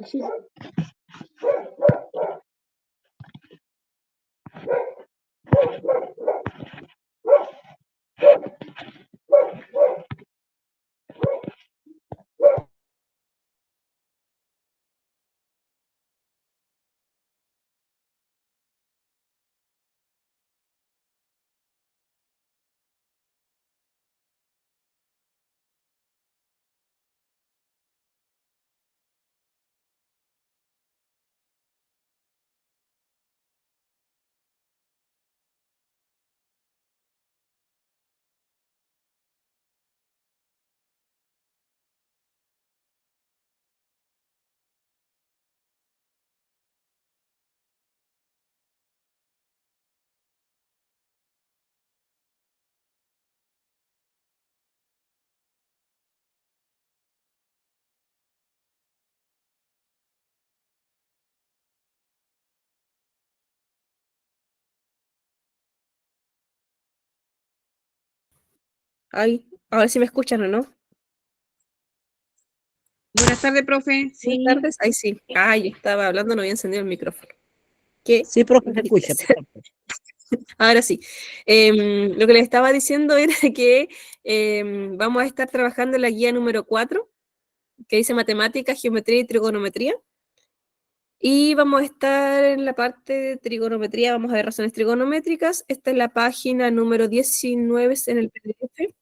Sí. Ay, a ver si me escuchan o no. Buenas tardes, profe. Sí. Buenas tardes. Ay, sí. Ay, estaba hablando, no había encendido el micrófono. ¿Qué? Sí, profe, se escucha. Ahora sí. Lo que les estaba diciendo era que vamos a estar trabajando en la guía número 4, que dice matemáticas, geometría y trigonometría. Y vamos a estar en la parte de trigonometría, vamos a ver razones trigonométricas. Esta es la página número 19 en el PDF.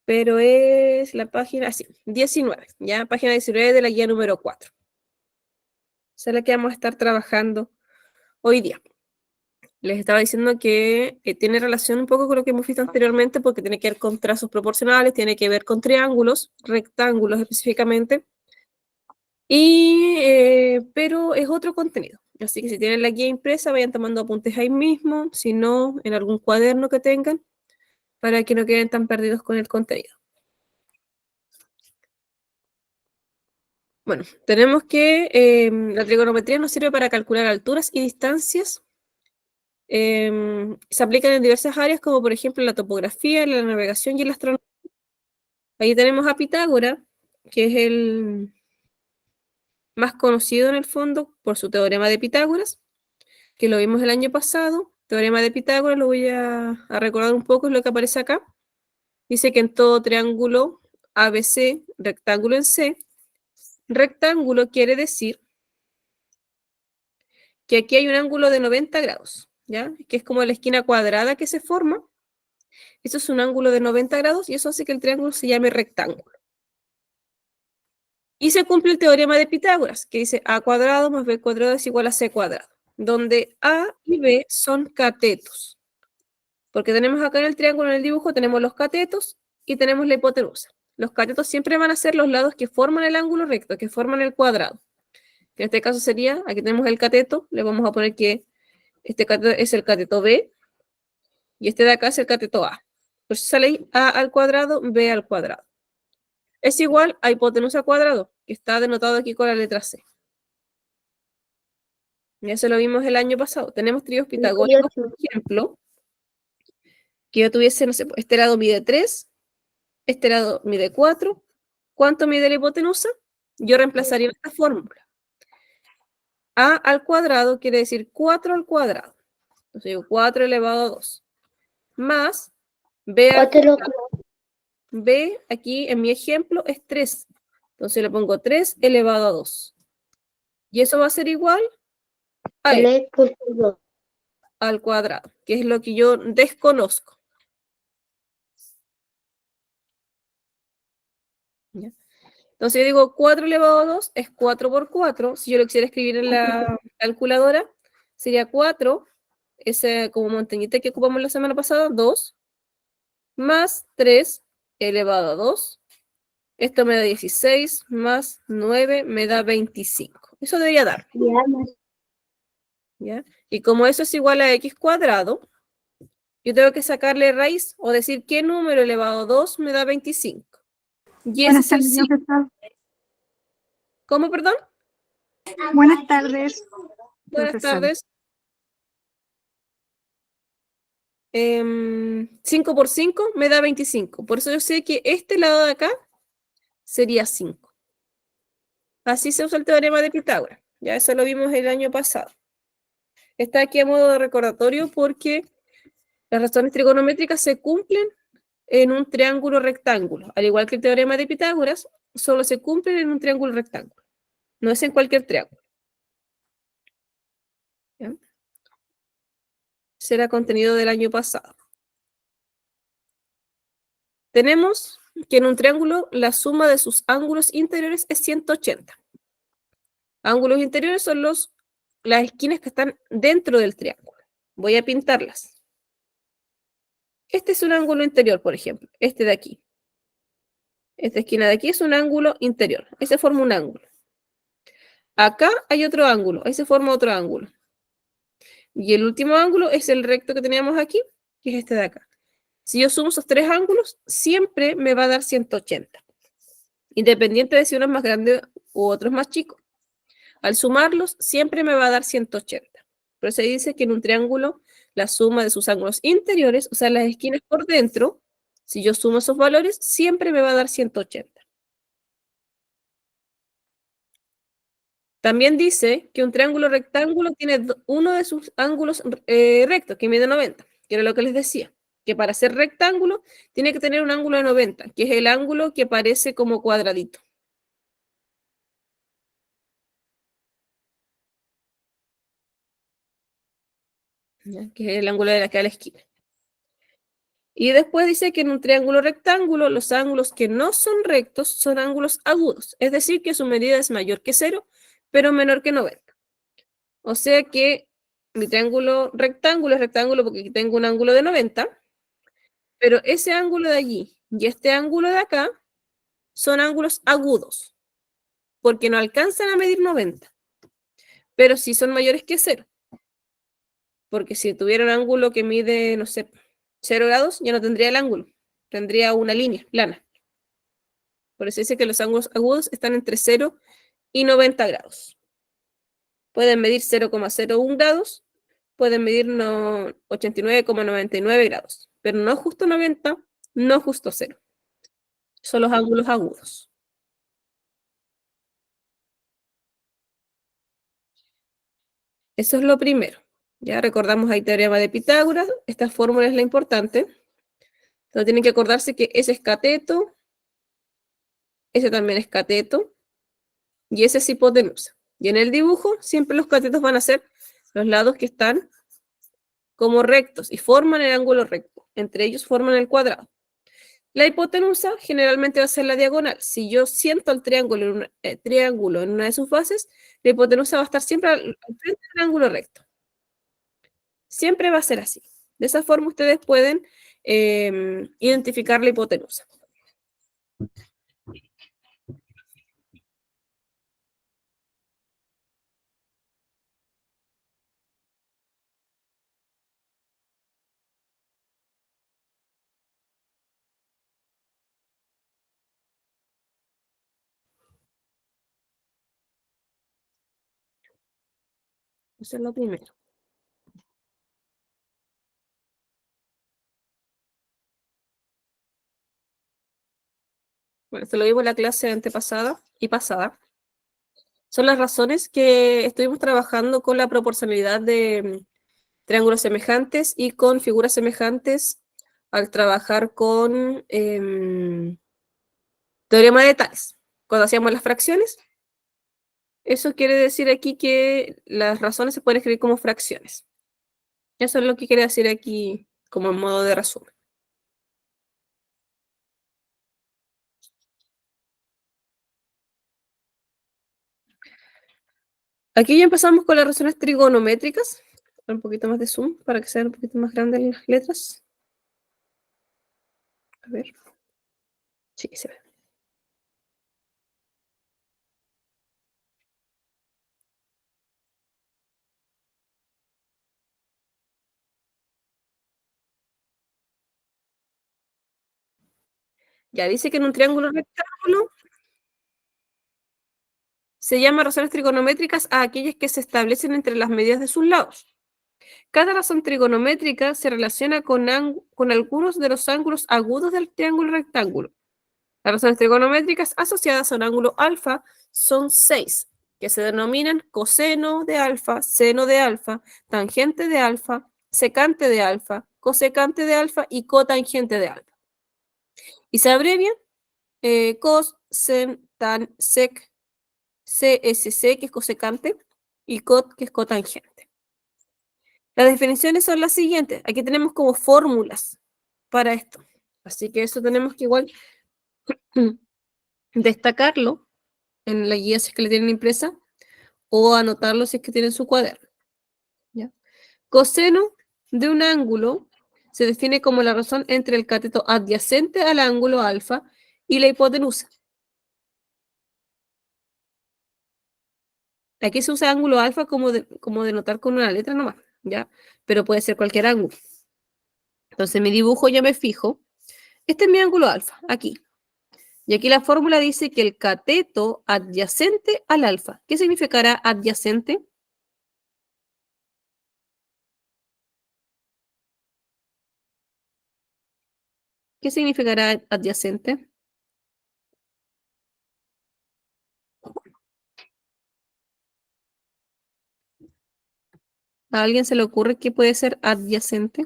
Pero es la página, sí, 19, ¿ya? Página 19 de la guía número 4. Esa es la que vamos a estar trabajando hoy día. Les estaba diciendo que tiene relación un poco con lo que hemos visto anteriormente porque tiene que ver con trazos proporcionales, tiene que ver con triángulos, rectángulos específicamente, pero es otro contenido. Así que si tienen la guía impresa, vayan tomando apuntes ahí mismo, si no, en algún cuaderno que tengan, para que no queden tan perdidos con el contenido. Bueno, tenemos que la trigonometría nos sirve para calcular alturas y distancias. Se aplican en diversas áreas, como por ejemplo en la topografía, en la navegación y en la astronomía. Ahí tenemos a Pitágoras, que es el más conocido en el fondo por su teorema de Pitágoras, que lo vimos el año pasado. Teorema de Pitágoras, lo voy a recordar un poco, es lo que aparece acá. Dice que en todo triángulo ABC, rectángulo en C, rectángulo quiere decir que aquí hay un ángulo de 90 grados, ¿ya? Que es como la esquina cuadrada que se forma. Eso es un ángulo de 90 grados y eso hace que el triángulo se llame rectángulo. Y se cumple el teorema de Pitágoras, que dice a cuadrado más b cuadrado es igual a c cuadrado, donde a y b son catetos. Porque tenemos acá en el triángulo, en el dibujo, tenemos los catetos y tenemos la hipotenusa. Los catetos siempre van a ser los lados que forman el ángulo recto, que forman el cuadrado. En este caso sería, aquí tenemos el cateto, le vamos a poner que este cateto es el cateto B, y este de acá es el cateto A. Entonces sale a al cuadrado, b al cuadrado. Es igual a hipotenusa cuadrado, que está denotado aquí con la letra C. Y eso lo vimos el año pasado. Tenemos tríos pitagóricos, por ejemplo, que yo tuviese, no sé, este lado mide 3, este lado mide 4. ¿Cuánto mide la hipotenusa? Yo reemplazaría esta fórmula. A al cuadrado quiere decir 4 al cuadrado. Entonces digo 4 elevado a 2. Más b al cuadrado. B, aquí en mi ejemplo, es 3. Entonces le pongo 3 elevado a 2. Y eso va a ser igual a e al cuadrado, que es lo que yo desconozco. ¿Ya? Entonces yo digo 4 elevado a 2 es 4 por 4. Si yo lo quisiera escribir en la calculadora, sería 4, ese como montañita que ocupamos la semana pasada, 2, más 3 elevado a 2. Esto me da 16, más 9 me da 25. Eso debería dar. ¿Ya? Y como eso es igual a x cuadrado, yo tengo que sacarle raíz o decir qué número elevado a 2 me da 25. Y ese es el sí. ¿Cómo, perdón? Buenas tardes. Buenas tardes. 5 por 5 me da 25. Por eso yo sé que este lado de acá sería 5. Así se usa el teorema de Pitágoras. Ya eso lo vimos el año pasado. Está aquí a modo de recordatorio porque las razones trigonométricas se cumplen en un triángulo rectángulo. Al igual que el teorema de Pitágoras, solo se cumplen en un triángulo rectángulo. No es en cualquier triángulo. ¿Ya? Será contenido del año pasado. Tenemos que en un triángulo la suma de sus ángulos interiores es 180. Ángulos interiores son las esquinas que están dentro del triángulo. Voy a pintarlas. Este es un ángulo interior, por ejemplo. Este de aquí. Esta esquina de aquí es un ángulo interior. Ese forma un ángulo. Acá hay otro ángulo. Ahí se forma otro ángulo. Y el último ángulo es el recto que teníamos aquí, que es este de acá. Si yo sumo esos tres ángulos, siempre me va a dar 180. Independiente de si uno es más grande u otro es más chico. Al sumarlos, siempre me va a dar 180. Pero se dice que en un triángulo, la suma de sus ángulos interiores, o sea, las esquinas por dentro, si yo sumo esos valores, siempre me va a dar 180. También dice que un triángulo rectángulo tiene uno de sus ángulos rectos, que mide 90, que era lo que les decía, que para ser rectángulo tiene que tener un ángulo de 90, que es el ángulo que parece como cuadradito. ¿Ya? Que es el ángulo de la que a la esquina. Y después dice que en un triángulo rectángulo los ángulos que no son rectos son ángulos agudos, es decir, que su medida es mayor que 0, pero menor que 90. O sea que mi triángulo rectángulo es rectángulo porque aquí tengo un ángulo de 90, pero ese ángulo de allí y este ángulo de acá son ángulos agudos, porque no alcanzan a medir 90, pero sí son mayores que 0. Porque si tuviera un ángulo que mide, no sé, 0 grados, ya no tendría el ángulo, tendría una línea plana. Por eso dice que los ángulos agudos están entre 0 y 90 grados. Pueden medir 0,01 grados, pueden medir 89,99 grados, pero no justo 90, no justo 0. Son los ángulos agudos. Eso es lo primero. Ya recordamos ahí teorema de Pitágoras. Esta fórmula es la importante. Entonces tienen que acordarse que ese es cateto, ese también es cateto, y ese es hipotenusa. Y en el dibujo siempre los catetos van a ser los lados que están como rectos y forman el ángulo recto. Entre ellos forman el cuadrado. La hipotenusa generalmente va a ser la diagonal. Si yo siento el triángulo en una de sus bases, la hipotenusa va a estar siempre al frente del ángulo recto. Siempre va a ser así. De esa forma ustedes pueden identificar la hipotenusa. Eso es lo primero. Bueno, esto lo vimos en la clase antepasada y pasada. Son las razones que estuvimos trabajando con la proporcionalidad de triángulos semejantes y con figuras semejantes al trabajar con teorema de Tales. Cuando hacíamos las fracciones, eso quiere decir aquí que las razones se pueden escribir como fracciones. Eso es lo que quiere decir aquí como en modo de resumen. Aquí ya empezamos con las razones trigonométricas. Un poquito más de zoom para que sean un poquito más grandes las letras. A ver. Sí, se ve. Ya dice que en un triángulo rectángulo se llama razones trigonométricas a aquellas que se establecen entre las medidas de sus lados. Cada razón trigonométrica se relaciona con algunos de los ángulos agudos del triángulo rectángulo. Las razones trigonométricas asociadas a un ángulo alfa son 6, que se denominan coseno de alfa, seno de alfa, tangente de alfa, secante de alfa, cosecante de alfa y cotangente de alfa. Y se abrevian cos, sen, tan, sec, CSC, que es cosecante, y cot, que es cotangente. Las definiciones son las siguientes. Aquí tenemos como fórmulas para esto. Así que eso tenemos que igual destacarlo en la guía si es que le tienen impresa o anotarlo si es que tienen su cuaderno. ¿Ya? Coseno de un ángulo se define como la razón entre el cateto adyacente al ángulo alfa y la hipotenusa. Aquí se usa ángulo alfa como denotar con una letra nomás, ¿ya? Pero puede ser cualquier ángulo. Entonces, mi dibujo ya me fijo. Este es mi ángulo alfa, aquí. Y aquí la fórmula dice que el cateto adyacente al alfa. ¿Qué significará adyacente? ¿Qué significará adyacente? ¿A alguien se le ocurre qué puede ser adyacente?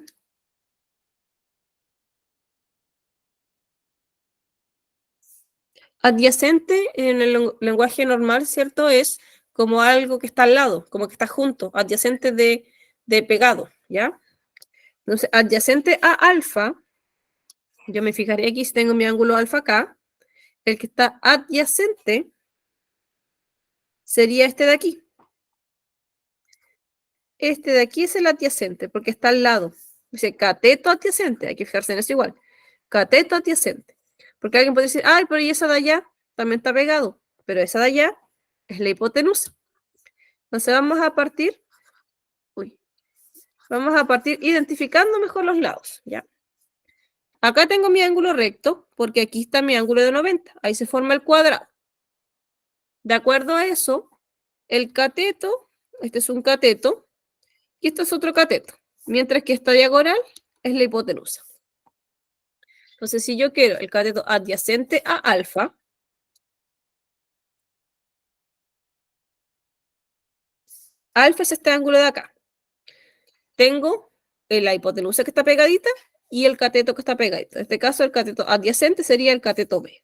Adyacente en el lenguaje normal, ¿cierto? Es como algo que está al lado, como que está junto, adyacente de pegado, ¿ya? Entonces, adyacente a alfa, yo me fijaré aquí si tengo mi ángulo alfa acá, el que está adyacente sería este de aquí. Este de aquí es el adyacente, porque está al lado. Dice cateto adyacente, hay que fijarse en eso igual. Cateto adyacente. Porque alguien puede decir, ay, pero ¿y esa de allá? También está pegado. Pero esa de allá es la hipotenusa. Entonces vamos a partir identificando mejor los lados, ¿ya? Acá tengo mi ángulo recto, porque aquí está mi ángulo de 90. Ahí se forma el cuadrado. De acuerdo a eso, el cateto, este es un cateto, y este es otro cateto. Mientras que esta diagonal es la hipotenusa. Entonces, si yo quiero el cateto adyacente a alfa, alfa es este ángulo de acá. Tengo la hipotenusa que está pegadita y el cateto que está pegadito. En este caso, el cateto adyacente sería el cateto B.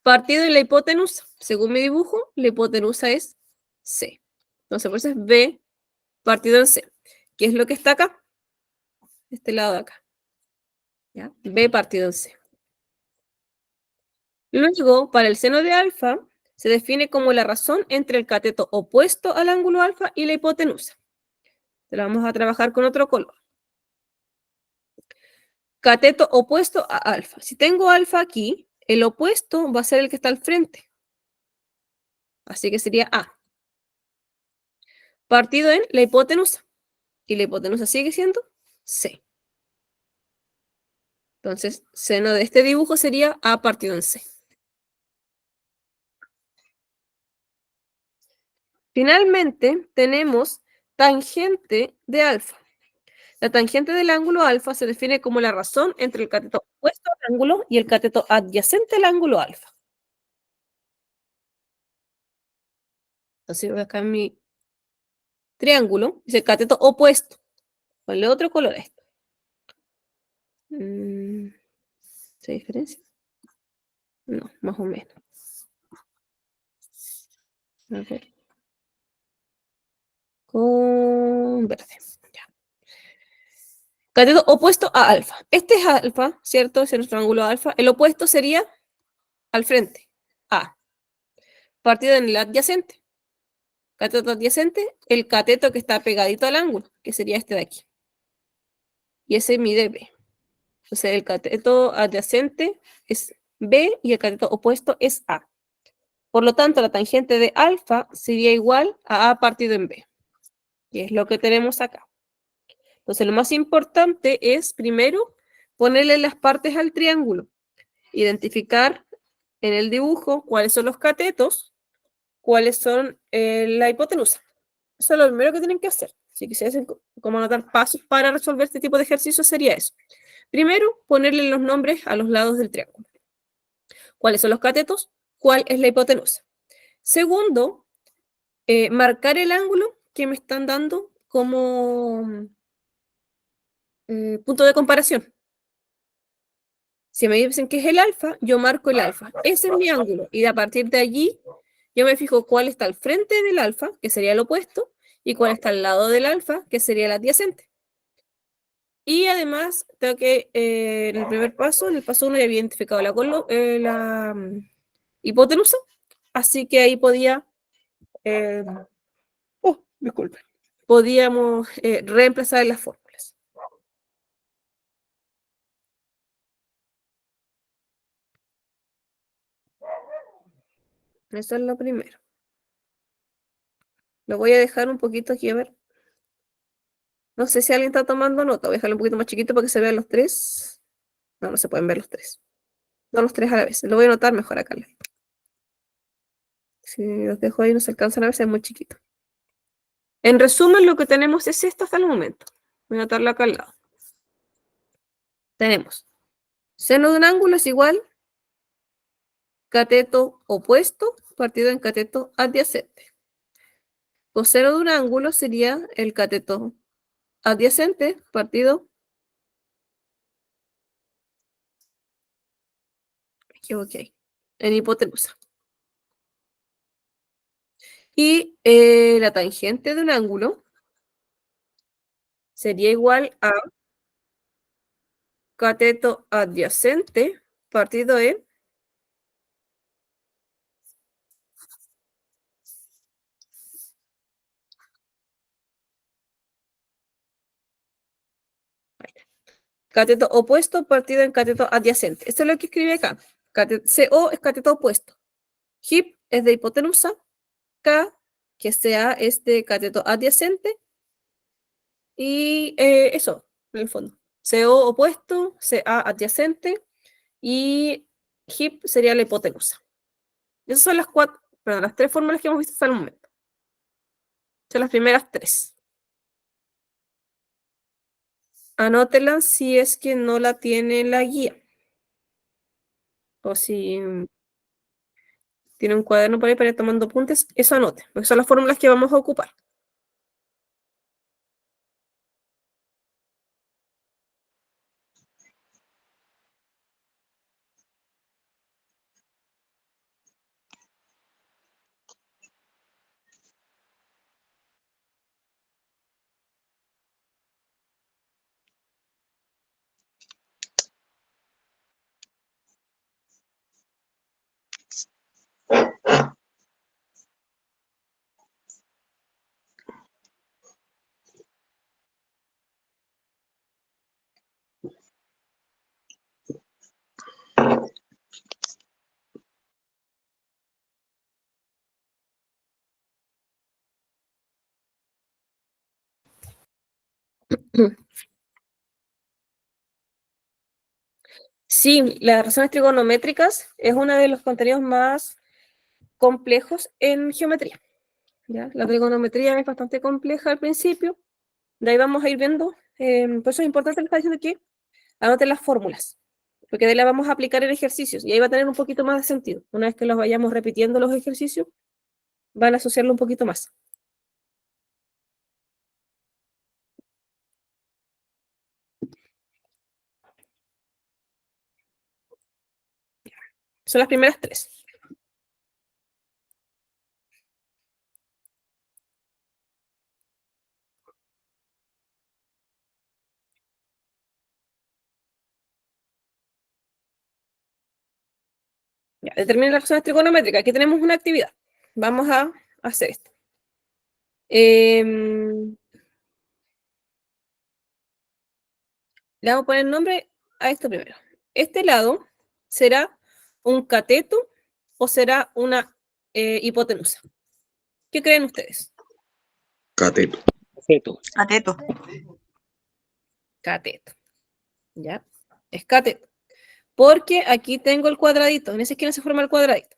Partido de la hipotenusa. Según mi dibujo, la hipotenusa es C. Entonces, por eso es B partido en C. ¿Qué es lo que está acá? Este lado de acá. ¿Ya? B partido en C. Luego, para el seno de alfa, se define como la razón entre el cateto opuesto al ángulo alfa y la hipotenusa. Lo vamos a trabajar con otro color. Cateto opuesto a alfa. Si tengo alfa aquí, el opuesto va a ser el que está al frente. Así que sería A. Partido en la hipotenusa. Y la hipotenusa sigue siendo C. Entonces, seno de este dibujo sería A partido en C. Finalmente, tenemos tangente de alfa. La tangente del ángulo alfa se define como la razón entre el cateto opuesto al ángulo y el cateto adyacente al ángulo alfa. Entonces, voy acá en mi triángulo, dice cateto opuesto. Ponle otro color a esto. ¿Se diferencia? No, más o menos. A ver. Con verde. Ya. Cateto opuesto a alfa. Este es alfa, ¿cierto? Ese es nuestro ángulo alfa. El opuesto sería al frente, A. Partido en el adyacente. Cateto adyacente, el cateto que está pegadito al ángulo, que sería este de aquí. Y ese mide B. Entonces el cateto adyacente es B y el cateto opuesto es A. Por lo tanto, la tangente de alfa sería igual a A partido en B. Y es lo que tenemos acá. Entonces, lo más importante es, primero, ponerle las partes al triángulo. Identificar en el dibujo cuáles son los catetos, cuáles son la hipotenusa. Eso es lo primero que tienen que hacer. Si quisiesen como anotar pasos para resolver este tipo de ejercicios, sería eso. Primero, ponerle los nombres a los lados del triángulo. ¿Cuáles son los catetos? ¿Cuál es la hipotenusa? Segundo, marcar el ángulo que me están dando como punto de comparación. Si me dicen que es el alfa, yo marco el alfa. Ese es mi ángulo. Y a partir de allí, yo me fijo cuál está al frente del alfa, que sería el opuesto, y cuál está al lado del alfa, que sería el adyacente. Y además, tengo que, en el primer paso, en el paso 1 ya había identificado la hipotenusa, así que ahí disculpe, podíamos reemplazar las fórmulas. Eso es lo primero. Lo voy a dejar un poquito aquí, a ver. No sé si alguien está tomando nota. Voy a dejarlo un poquito más chiquito para que se vean los tres. No, no se pueden ver los tres. No los tres a la vez. Lo voy a anotar mejor acá. Si los dejo ahí no se alcanzan a ver, es muy chiquito. En resumen, lo que tenemos es esto hasta el momento. Voy a anotarlo acá al lado. Tenemos seno de un ángulo es igual cateto opuesto partido en cateto adyacente. Coseno de un ángulo sería el cateto adyacente partido. Me equivoqué. En hipotenusa. Y la tangente de un ángulo sería igual a cateto adyacente partido en cateto opuesto partido en cateto adyacente. Esto es lo que escribe acá. CO es cateto opuesto. HIP es de hipotenusa. K, que sea este cateto adyacente. Y eso, en el fondo. CO opuesto, CA adyacente. Y HIP sería la hipotenusa. Esas son las tres fórmulas que hemos visto hasta el momento. Son las primeras tres. Anótela si es que no la tiene la guía. O si tiene un cuaderno por ahí para ir tomando apuntes, eso anote, porque son las fórmulas que vamos a ocupar. Sí, las razones trigonométricas es uno de los contenidos más complejos en geometría. ¿Ya? La trigonometría es bastante compleja al principio, de ahí vamos a ir viendo, por eso es importante lo que está diciendo aquí, anoten las fórmulas, porque de ahí las vamos a aplicar en ejercicios, y ahí va a tener un poquito más de sentido. Una vez que los vayamos repitiendo los ejercicios, van a asociarlo un poquito más. Son las primeras tres. Ya, determinen las razones trigonométricas. Aquí tenemos una actividad. Vamos a hacer esto. Le vamos a poner nombre a esto primero. Este lado será un cateto o será una hipotenusa. ¿Qué creen ustedes? Cateto. Cateto. Cateto. ¿Ya? Es cateto. Porque aquí tengo el cuadradito. En esa esquina se forma el cuadradito.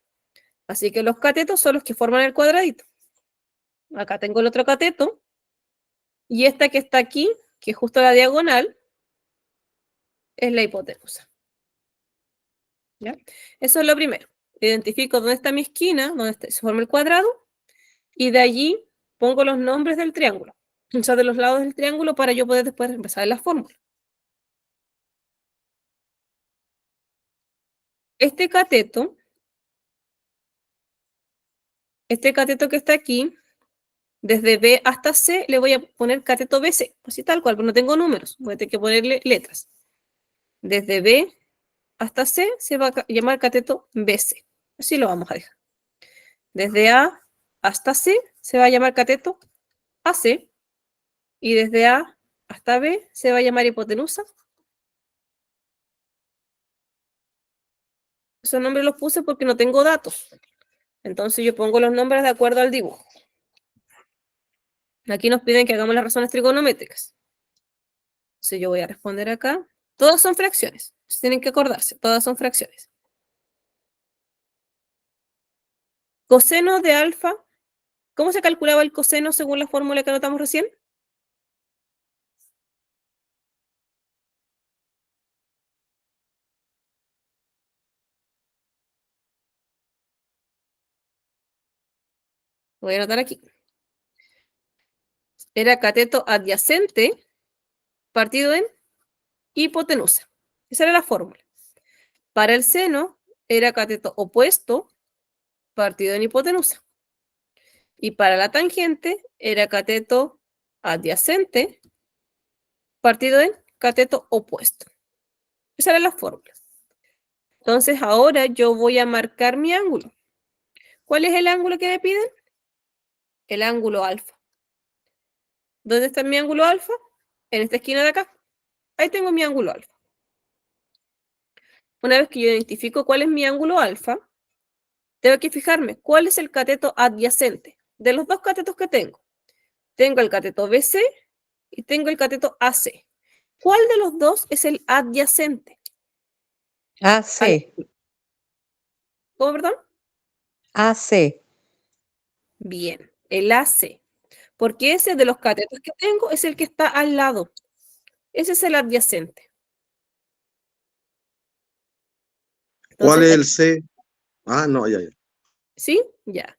Así que los catetos son los que forman el cuadradito. Acá tengo el otro cateto. Y esta que está aquí, que es justo la diagonal, es la hipotenusa. ¿Ya? Eso es lo primero. Identifico dónde está mi esquina, se forma el cuadrado, y de allí pongo los nombres del triángulo, o sea, de los lados del triángulo, para yo poder después empezar la fórmula. Este cateto que está aquí, desde B hasta C, le voy a poner cateto BC, así tal cual, pero no tengo números, voy a tener que ponerle letras. Desde B hasta C se va a llamar cateto BC, así lo vamos a dejar. Desde A hasta C se va a llamar cateto AC, y desde A hasta B se va a llamar hipotenusa. Esos nombres los puse porque no tengo datos. Entonces yo pongo los nombres de acuerdo al dibujo. Aquí nos piden que hagamos las razones trigonométricas. Entonces yo voy a responder acá. Todas son fracciones. Tienen que acordarse, todas son fracciones. Coseno de alfa. ¿Cómo se calculaba el coseno según la fórmula que anotamos recién? Voy a anotar aquí. Era cateto adyacente partido en hipotenusa. Esa era la fórmula. Para el seno era cateto opuesto partido en hipotenusa. Y para la tangente era cateto adyacente partido en cateto opuesto. Esa era la fórmula. Entonces ahora yo voy a marcar mi ángulo. ¿Cuál es el ángulo que me piden? El ángulo alfa. ¿Dónde está mi ángulo alfa? En esta esquina de acá. Ahí tengo mi ángulo alfa. Una vez que yo identifico cuál es mi ángulo alfa, tengo que fijarme cuál es el cateto adyacente. De los dos catetos que tengo el cateto BC y tengo el cateto AC. ¿Cuál de los dos es el adyacente? AC, ¿Cómo, perdón? AC, Bien, el AC. Porque ese de los catetos que tengo es el que está al lado. Ese es el adyacente. ¿Cuál Entonces, es el C? Ah, no, ya. ¿sí? Ya.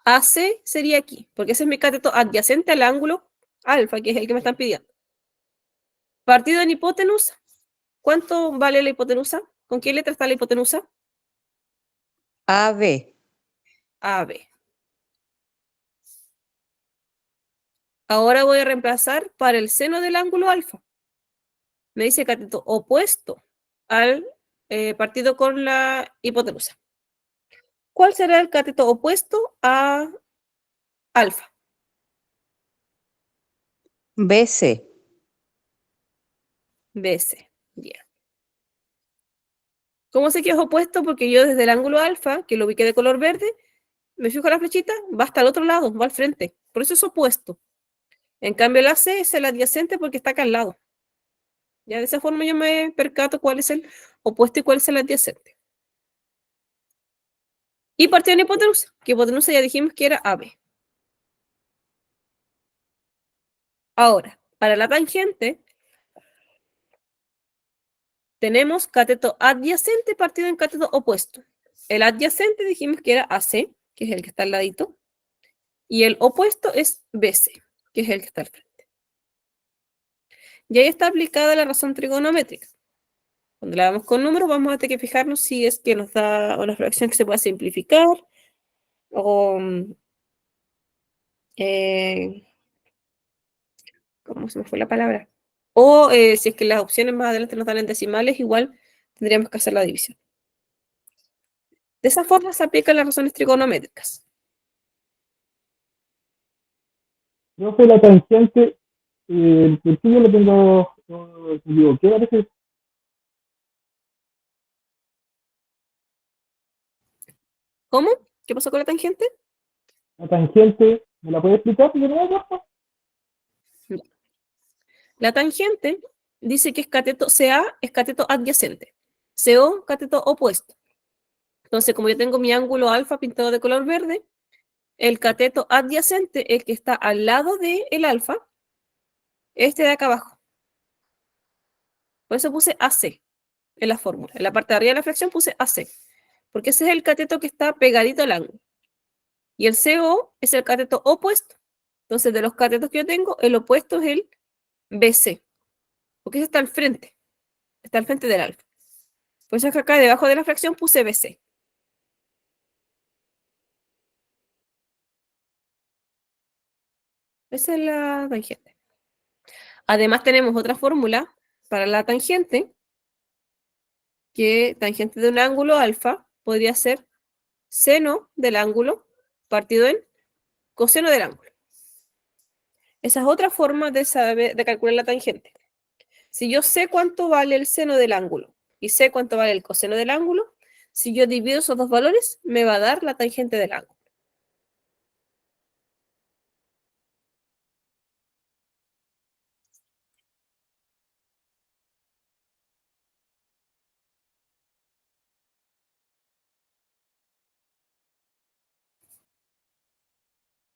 AC sería aquí, porque ese es mi cateto adyacente al ángulo alfa, que es el que me están pidiendo. Partido en hipotenusa. ¿Cuánto vale la hipotenusa? ¿Con qué letra está la hipotenusa? AB, AB. Ahora voy a reemplazar para el seno del ángulo alfa. Me dice cateto opuesto al partido con la hipotenusa. ¿Cuál será el cateto opuesto a alfa? BC, BC. Bien. ¿Cómo sé que es opuesto? Porque yo desde el ángulo alfa, que lo ubiqué de color verde, me fijo la flechita, va hasta el otro lado, va al frente. Por eso es opuesto. En cambio, el AC es el adyacente porque está acá al lado. Ya de esa forma yo me percato cuál es el opuesto y cuál es el adyacente. Y partido en hipotenusa, que hipotenusa ya dijimos que era AB. Ahora, para la tangente, tenemos cateto adyacente partido en cateto opuesto. El adyacente dijimos que era AC, que es el que está al ladito, y el opuesto es BC, que es el que está al frente. Y ahí está aplicada la razón trigonométrica. Cuando la damos con números, vamos a tener que fijarnos si es que nos da una fracción que se pueda simplificar o ¿cómo se me fue la palabra? O si es que las opciones más adelante nos dan en decimales, igual tendríamos que hacer la división. De esa forma se aplican las razones trigonométricas. Profe, la tangente, el principio lo tengo, me equivoqué, parece. ¿Cómo? ¿Qué pasó con la tangente? La tangente, ¿me la puede explicar? ¿De nuevo, por favor? La tangente dice que es cateto CA, es cateto adyacente. CO, cateto opuesto. Entonces, como yo tengo mi ángulo alfa pintado de color verde, el cateto adyacente, el que está al lado del alfa, este de acá abajo. Por eso puse AC. en la fórmula. En la parte de arriba de la fracción puse AC, porque ese es el cateto que está pegadito al ángulo. Y el CO es el cateto opuesto. Entonces, de los catetos que yo tengo, el opuesto es el BC, porque ese está al frente del alfa. Por eso es que acá debajo de la fracción puse BC. Esa es la tangente. Además tenemos otra fórmula para la tangente, que tangente de un ángulo alfa podría ser seno del ángulo partido en coseno del ángulo. Esa es otra forma de calcular la tangente. Si yo sé cuánto vale el seno del ángulo y sé cuánto vale el coseno del ángulo, si yo divido esos dos valores, me va a dar la tangente del ángulo.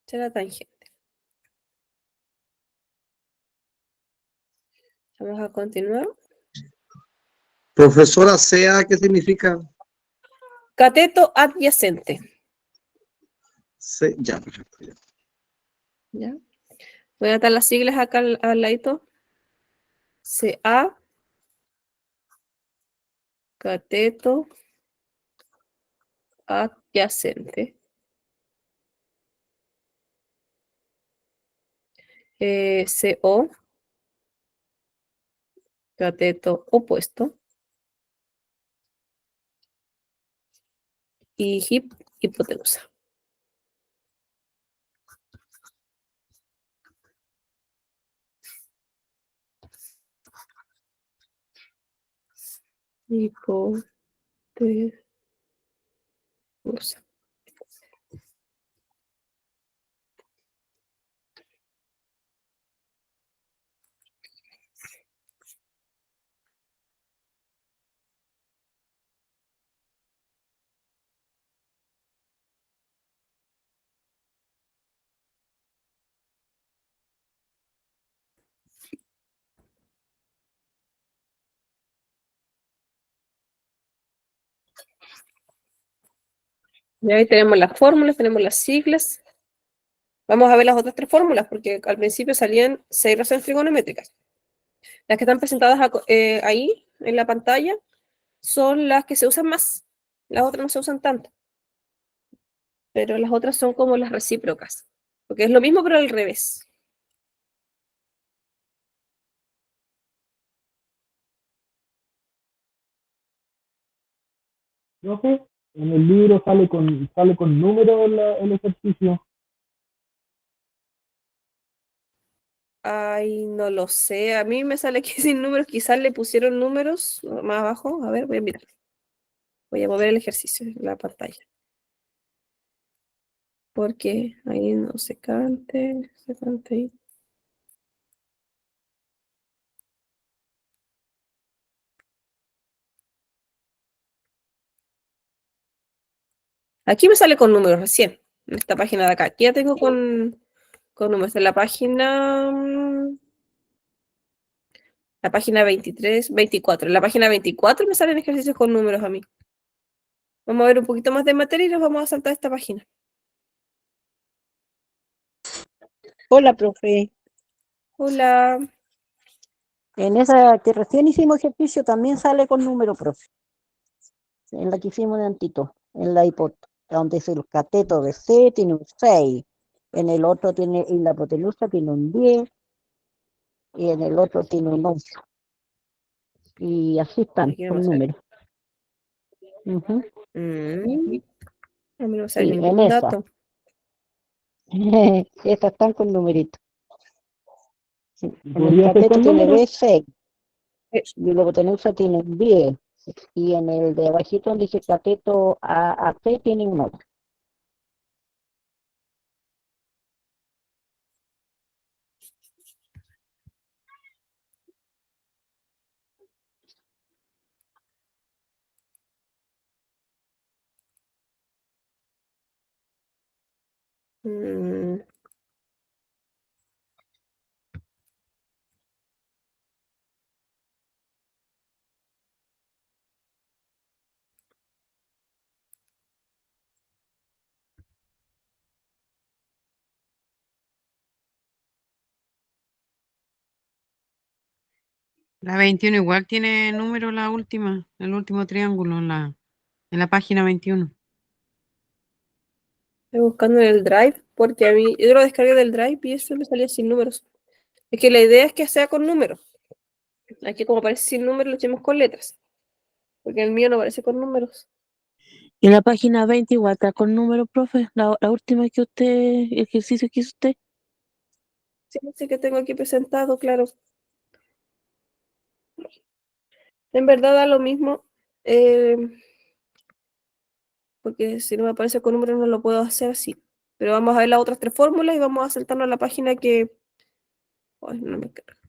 Esa es la tangente. Vamos a continuar. Profesora CA, ¿qué significa? Cateto adyacente. Ya, perfecto. Ya. ¿Ya? Voy a anotar las siglas acá al ladito. CA, cateto adyacente. CO, cateto opuesto. Y hipotenusa. Hipotenusa. Y ahí tenemos las fórmulas, tenemos las siglas. Vamos a ver las otras tres fórmulas, porque al principio salían 6 razones trigonométricas. Las que están presentadas ahí en la pantalla son las que se usan más. Las otras no se usan tanto. Pero las otras son como las recíprocas. Porque es lo mismo, pero al revés. Profe, en el libro sale con números el ejercicio. Ay, no lo sé. A mí me sale aquí sin números. Quizás le pusieron números más abajo. A ver, voy a mirar. Voy a mover el ejercicio en la pantalla. Porque ahí no se cante ahí. Aquí me sale con números recién, en esta página de acá. Aquí ya tengo con números. En la página 23, 24. En la página 24 me salen ejercicios con números a mí. Vamos a ver un poquito más de materia y nos vamos a saltar esta página. Hola, profe. Hola. En esa que recién hicimos ejercicio también sale con número, profe. En la que hicimos de antito, en la donde dice el cateto de C tiene un 6, en el otro tiene, y la hipotenusa tiene un 10, y en el otro tiene un 11. Y así están, Aquí no me con sale. números. Ujú. A mí no me sale Sí, en ningún esa. dato. Estas están con numeritos. Sí. En el Podría ser cateto con tiene números. B6, Eh, y la hipotenusa tiene un 10, y en el de abajito donde dice cateto AC tiene un 8. mm, La 21 igual tiene número la última, el último triángulo en la página 21. Estoy buscando en el Drive, porque a mí, yo lo descargué del Drive y eso me salía sin números. Es que la idea es que sea con números. Aquí como aparece sin números, lo echemos con letras. Porque el mío no aparece con números. Y en la página 20 igual está con número, profe. La última que usted, ejercicio que hizo usted. Sí, sí que tengo aquí presentado, claro. En verdad da lo mismo. Porque si no me aparece con números no lo puedo hacer así. Pero vamos a ver las otras tres fórmulas y vamos a saltarnos a la página que... Ay, no me carga.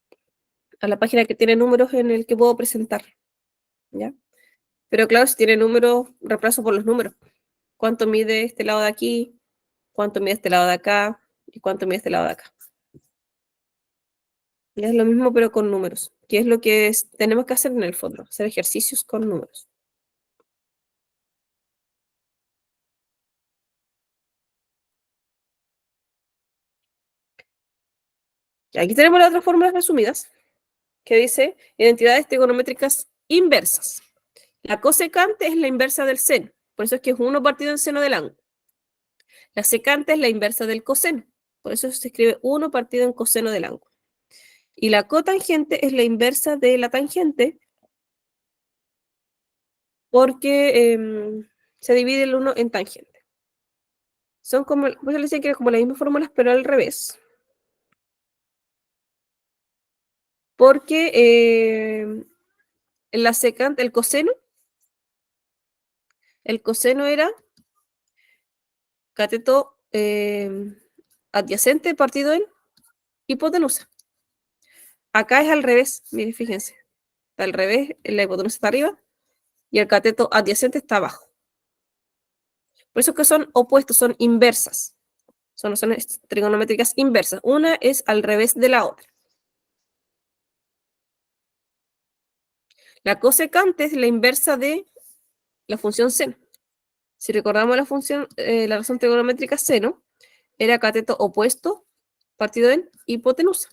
A la página que tiene números en el que puedo presentar. ¿Ya? Pero claro, si tiene números, reemplazo por los números. ¿Cuánto mide este lado de aquí? ¿Cuánto mide este lado de acá? ¿Y cuánto mide este lado de acá? Y es lo mismo pero con números. ¿Qué es lo que tenemos que hacer en el fondo? Hacer ejercicios con números. Y aquí tenemos las otras fórmulas resumidas, que dice identidades trigonométricas inversas. La cosecante es la inversa del seno, por eso es que es 1 partido en seno del ángulo. La secante es la inversa del coseno, por eso se escribe 1 partido en coseno del ángulo. Y la cotangente es la inversa de la tangente, porque se divide el 1 en tangente. Son como, pues yo les decía que eran como las mismas fórmulas, pero al revés. Porque la secante, el coseno era cateto adyacente partido en hipotenusa. Acá es al revés, miren, fíjense. Está al revés, la hipotenusa está arriba y el cateto adyacente está abajo. Por eso que son opuestos, son inversas. Son trigonométricas inversas. Una es al revés de la otra. La cosecante es la inversa de la función seno. Si recordamos la función, la razón trigonométrica seno, era cateto opuesto partido en hipotenusa.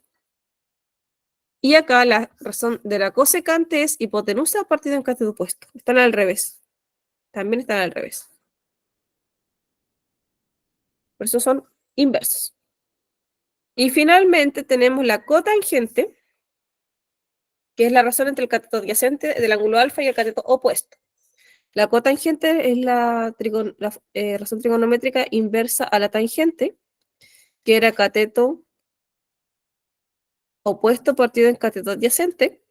Y acá la razón de la cosecante es hipotenusa partido en cateto opuesto. Están al revés. También están al revés. Por eso son inversos. Y finalmente tenemos la cotangente, que es la razón entre el cateto adyacente del ángulo alfa y el cateto opuesto. La cotangente es la razón trigonométrica inversa a la tangente, que era cateto opuesto partido en cateto adyacente.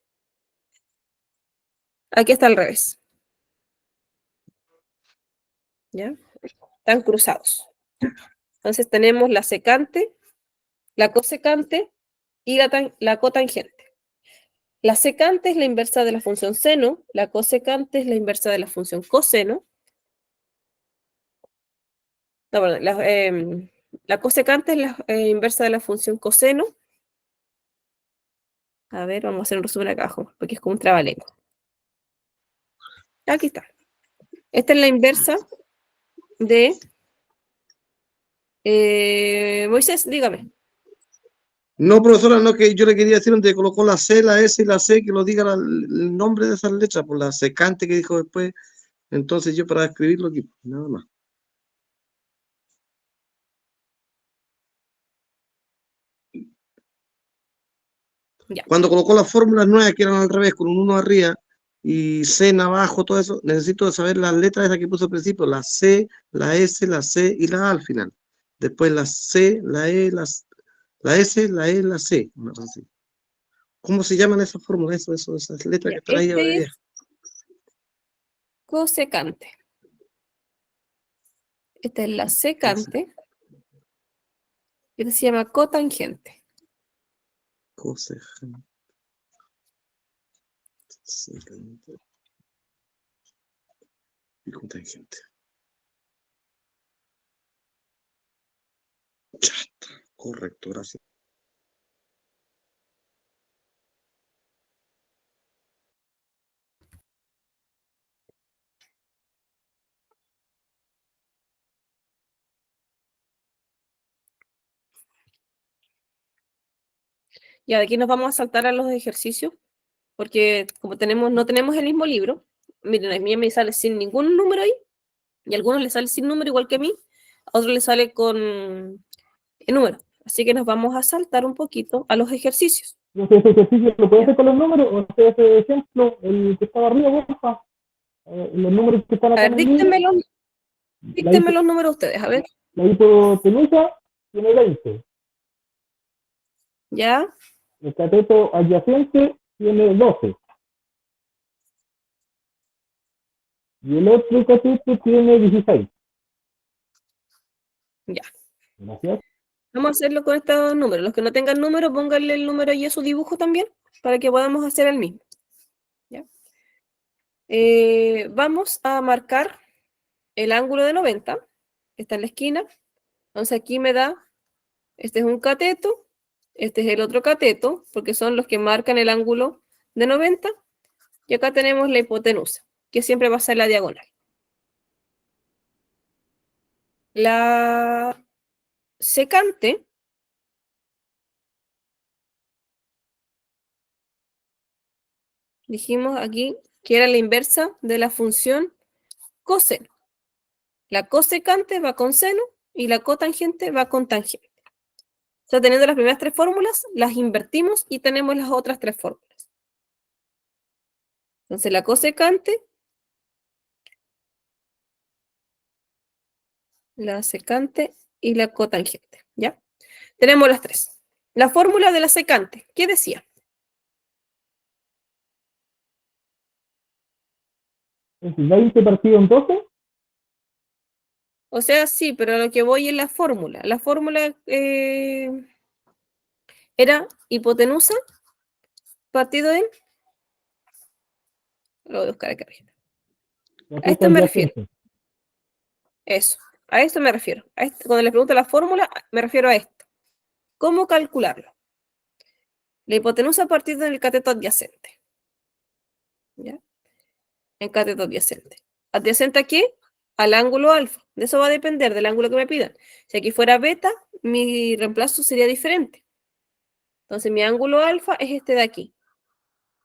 Aquí está al revés. ¿Ya? Están cruzados. Entonces tenemos la secante, la cosecante y la cotangente. La secante es la inversa de la función seno, la cosecante es la inversa de la función coseno. No, perdón, la cosecante es la inversa de la función coseno. A ver, vamos a hacer un resumen acá abajo, porque es como un trabalengua. Aquí está. Esta es la inversa de... Moisés, dígame. No, profesora, no, que yo le quería decir donde colocó la C, la S y la C, que lo diga el nombre de esas letras, por la secante que dijo después. Entonces yo para escribirlo aquí, nada más. Ya. Cuando colocó las fórmulas nuevas que eran al revés, con un 1 arriba y C en abajo, todo eso, necesito saber las letras esas que puso al principio, la C, la S, la C y la A al final. Después la C, la E, la S, la E, la C. Una cosa así. ¿Cómo se llaman esas fórmulas, esas letras que Ya, están ahí este abreviadas? es cosecante. Esta es la secante. Esta se llama cotangente. Cosecante. Secante. Y cotangente. Ya está. Correcto, gracias. Ya, de aquí nos vamos a saltar a los ejercicios. porque como no tenemos el mismo libro, miren, a mí me sale sin ningún número ahí, y a algunos les sale sin número igual que a mí, a otros les sale con el número. Así que nos vamos a saltar un poquito a los ejercicios. No sé, ese ejercicio lo puede hacer con los números, o sea, ese ejemplo, el que estaba arriba, porfa. Los números que están A acá ver, en el libro. díctenme los números ustedes, a ver, La hipotenusa tiene 20. ¿ya? El cateto adyacente tiene 12. Y el otro cateto tiene 16. Ya. Gracias. Vamos a hacerlo con estos números. Los que no tengan número, pónganle el número y a su dibujo también, para que podamos hacer el mismo. ¿Ya? Vamos a marcar el ángulo de 90, que está en la esquina. Entonces aquí me da, este es un cateto, este es el otro cateto, porque son los que marcan el ángulo de 90. Y acá tenemos la hipotenusa, que siempre va a ser la diagonal. La secante dijimos aquí que era la inversa de la función coseno. La cosecante va con seno y la cotangente va con tangente. O sea, teniendo las primeras tres fórmulas, las invertimos y tenemos las otras tres fórmulas. Entonces, la cosecante, la secante y la cotangente. ¿Ya? Tenemos las tres. La fórmula de la secante, ¿qué decía? ¿Es 20 partido en 12? O sea, sí, pero a lo que voy es la fórmula. La fórmula era hipotenusa partido en... Lo voy a buscar acá arriba. A esto me refiero. Eso. A esto me refiero. Cuando les pregunto la fórmula, me refiero a esto. ¿Cómo calcularlo? La hipotenusa partido en el cateto adyacente. ¿Ya? En cateto adyacente. ¿Adyacente a qué? Al ángulo alfa. De eso va a depender del ángulo que me pidan. Si aquí fuera beta, mi reemplazo sería diferente. Entonces mi ángulo alfa es este de aquí.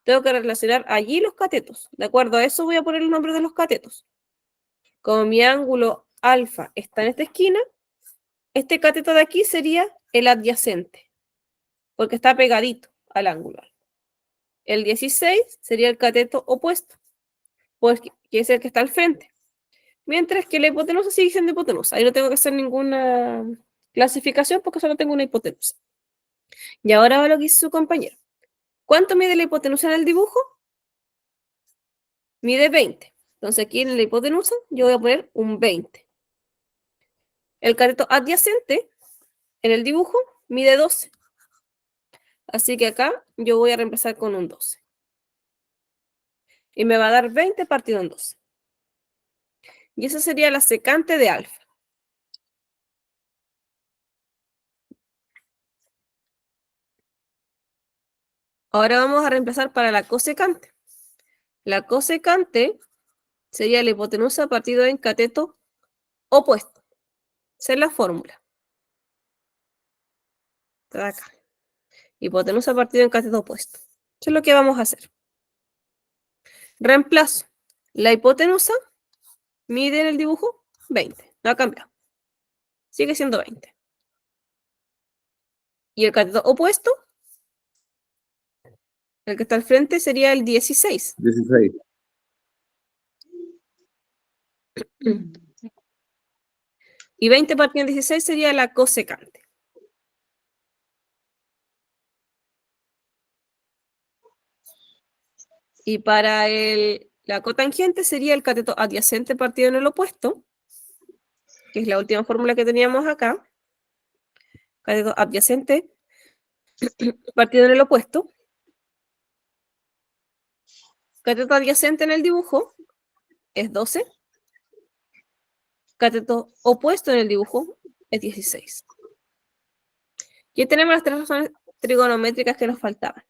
Tengo que relacionar allí los catetos. De acuerdo a eso voy a poner el nombre de los catetos. Como mi ángulo alfa está en esta esquina, este cateto de aquí sería el adyacente, porque está pegadito al ángulo alfa. El 16 sería el cateto opuesto, porque es el que está al frente. Mientras que la hipotenusa sigue siendo hipotenusa. Ahí no tengo que hacer ninguna clasificación porque solo tengo una hipotenusa. Y ahora va lo que hizo su compañero. ¿Cuánto mide la hipotenusa en el dibujo? Mide 20. Entonces aquí en la hipotenusa yo voy a poner un 20. El cateto adyacente en el dibujo mide 12. Así que acá yo voy a reemplazar con un 12. Y me va a dar 20 partido en 12. Y esa sería la secante de alfa. Ahora vamos a reemplazar para la cosecante. La cosecante sería la hipotenusa partido en cateto opuesto. Esa es la fórmula. Está acá. Hipotenusa partido en cateto opuesto. Eso es lo que vamos a hacer. Reemplazo. La hipotenusa mide en el dibujo 20. No ha cambiado. Sigue siendo 20. Y el cateto opuesto, el que está al frente, sería el 16. 16. Y 20 partido en 16 sería la cosecante. Y para la cotangente sería el cateto adyacente partido en el opuesto, que es la última fórmula que teníamos acá. Cateto adyacente partido en el opuesto. Cateto adyacente en el dibujo es 12. Cateto opuesto en el dibujo es 16. Y tenemos las tres razones trigonométricas que nos faltaban.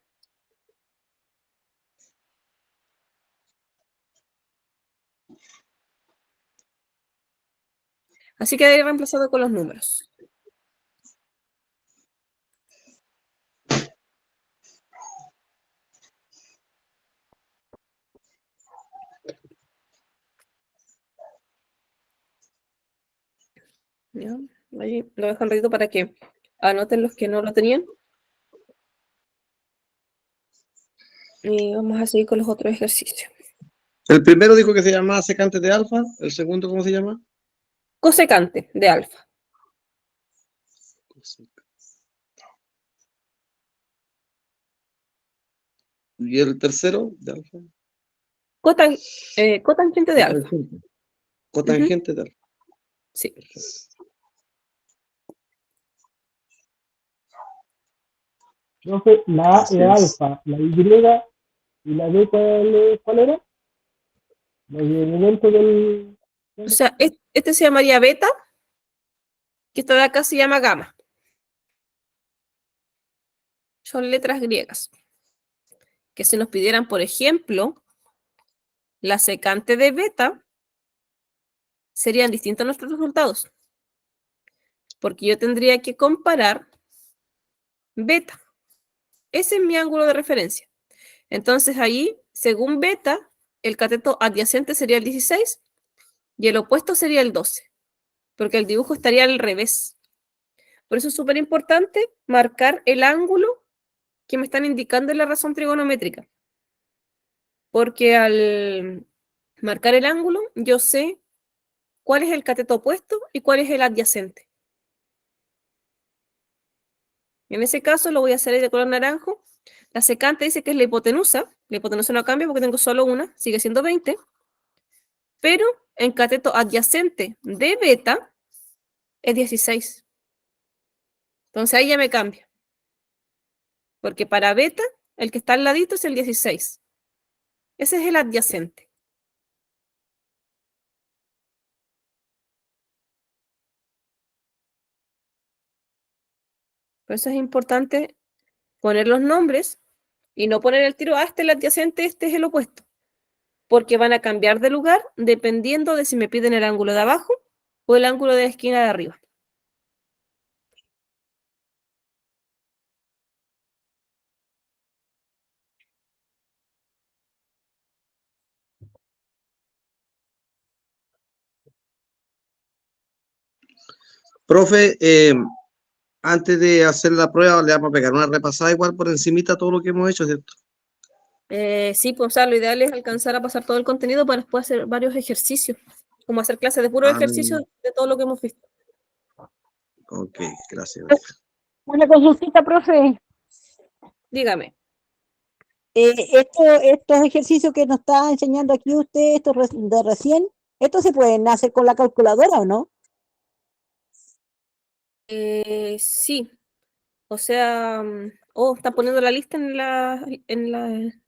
Así que he reemplazado con los números. ¿Ya? Ahí lo dejo un ratito para que anoten los que no lo tenían. Y vamos a seguir con los otros ejercicios. El primero dijo que se llamaba secante de alfa. El segundo, ¿cómo se llama? Cosecante de alfa. Y el tercero, de alfa. Cotangente de alfa. Cotangente de alfa. Sí. Profe, la A Así es es. alfa, la Y la B, ¿cuál era? La de dentro del... O sea, este se llamaría beta, que esta de acá se llama gamma. Son letras griegas. Que se nos pidieran, por ejemplo, la secante de beta, serían distintos nuestros resultados. Porque yo tendría que comparar beta. Ese es mi ángulo de referencia. Entonces ahí, según beta, el cateto adyacente sería el 16 y el opuesto sería el 12, porque el dibujo estaría al revés. Por eso es súper importante marcar el ángulo que me están indicando en la razón trigonométrica. Porque al marcar el ángulo, yo sé cuál es el cateto opuesto y cuál es el adyacente. En ese caso lo voy a hacer de color naranjo. La secante dice que es la hipotenusa. La hipotenusa no cambia porque tengo solo una, sigue siendo 20. Pero en cateto adyacente de beta es 16. Entonces ahí ya me cambia. Porque para beta, el que está al ladito es el 16. Ese es el adyacente. Por eso es importante poner los nombres y no poner el tiro, este es el adyacente, este es el opuesto. Porque van a cambiar de lugar dependiendo de si me piden el ángulo de abajo o el ángulo de la esquina de arriba. Profe, antes de hacer la prueba, le vamos a pegar una repasada igual por encimita todo lo que hemos hecho, ¿cierto? Sí, pues o sea, lo ideal es alcanzar a pasar todo el contenido para después hacer varios ejercicios, como hacer clases de puro ejercicio de todo lo que hemos visto. Ok, gracias. Una consultita, profe. Dígame. Estos ejercicios que nos está enseñando aquí usted, estos de recién, ¿estos se pueden hacer con la calculadora o no? Sí, o sea, está poniendo la lista en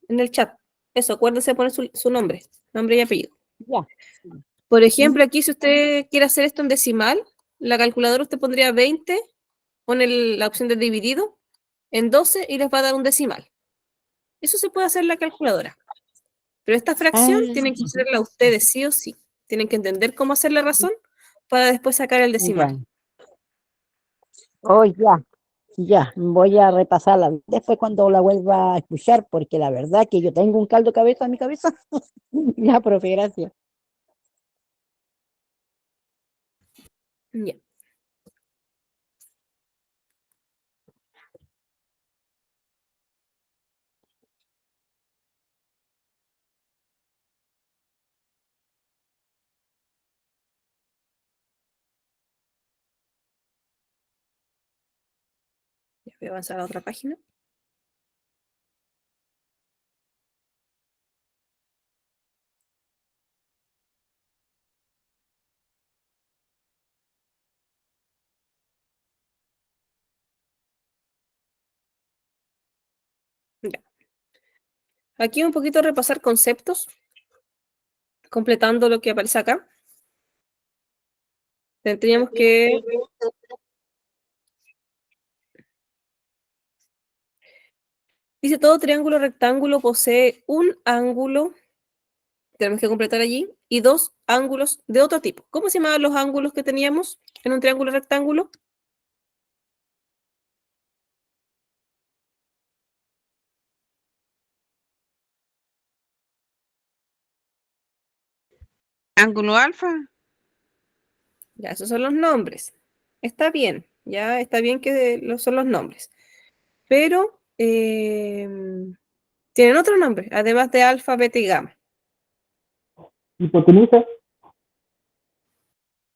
el chat. Eso, acuérdese de poner su nombre y apellido. Ya. Por ejemplo, aquí si usted quiere hacer esto en decimal, la calculadora usted pondría 20, pone la opción de dividido en 12 y les va a dar un decimal. Eso se puede hacer en la calculadora. Pero esta fracción tienen que hacerla ustedes sí o sí. Tienen que entender cómo hacer la razón para después sacar el decimal. Oh, ya, voy a repasarla después cuando la vuelva a escuchar, porque la verdad que yo tengo un caldo de cabeza en mi cabeza. Ya, profe, gracias. Ya. Ya voy a avanzar a la otra página. Ya. Aquí un poquito repasar conceptos, completando lo que aparece acá. Tendríamos que... Dice, todo triángulo rectángulo posee un ángulo, tenemos que completar allí, y dos ángulos de otro tipo. ¿Cómo se llamaban los ángulos que teníamos en un triángulo rectángulo? Ángulo alfa. Ya, esos son los nombres. está bien, ya está bien que son los nombres, pero tienen otro nombre, además de alfa, beta y gamma. Hipotenusa,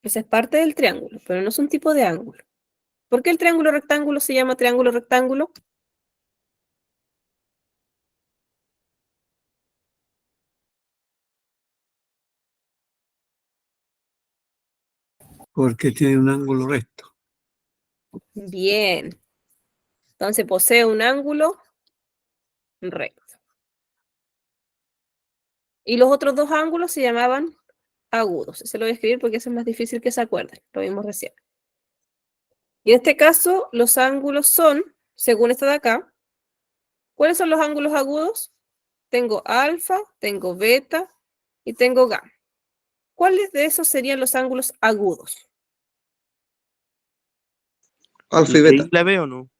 Esa es parte del triángulo, pero no es un tipo de ángulo. ¿Por qué el triángulo rectángulo se llama triángulo rectángulo? Porque tiene un ángulo recto. Bien. Entonces posee un ángulo recto. Y los otros dos ángulos se llamaban agudos. Ese lo voy a escribir porque ese es más difícil que se acuerden. Lo vimos recién. Y en este caso, los ángulos son, según esta de acá, ¿cuáles son los ángulos agudos? Tengo alfa, tengo beta y tengo gamma. ¿Cuáles de esos serían los ángulos agudos? Alfa y ¿La beta. I la B o no?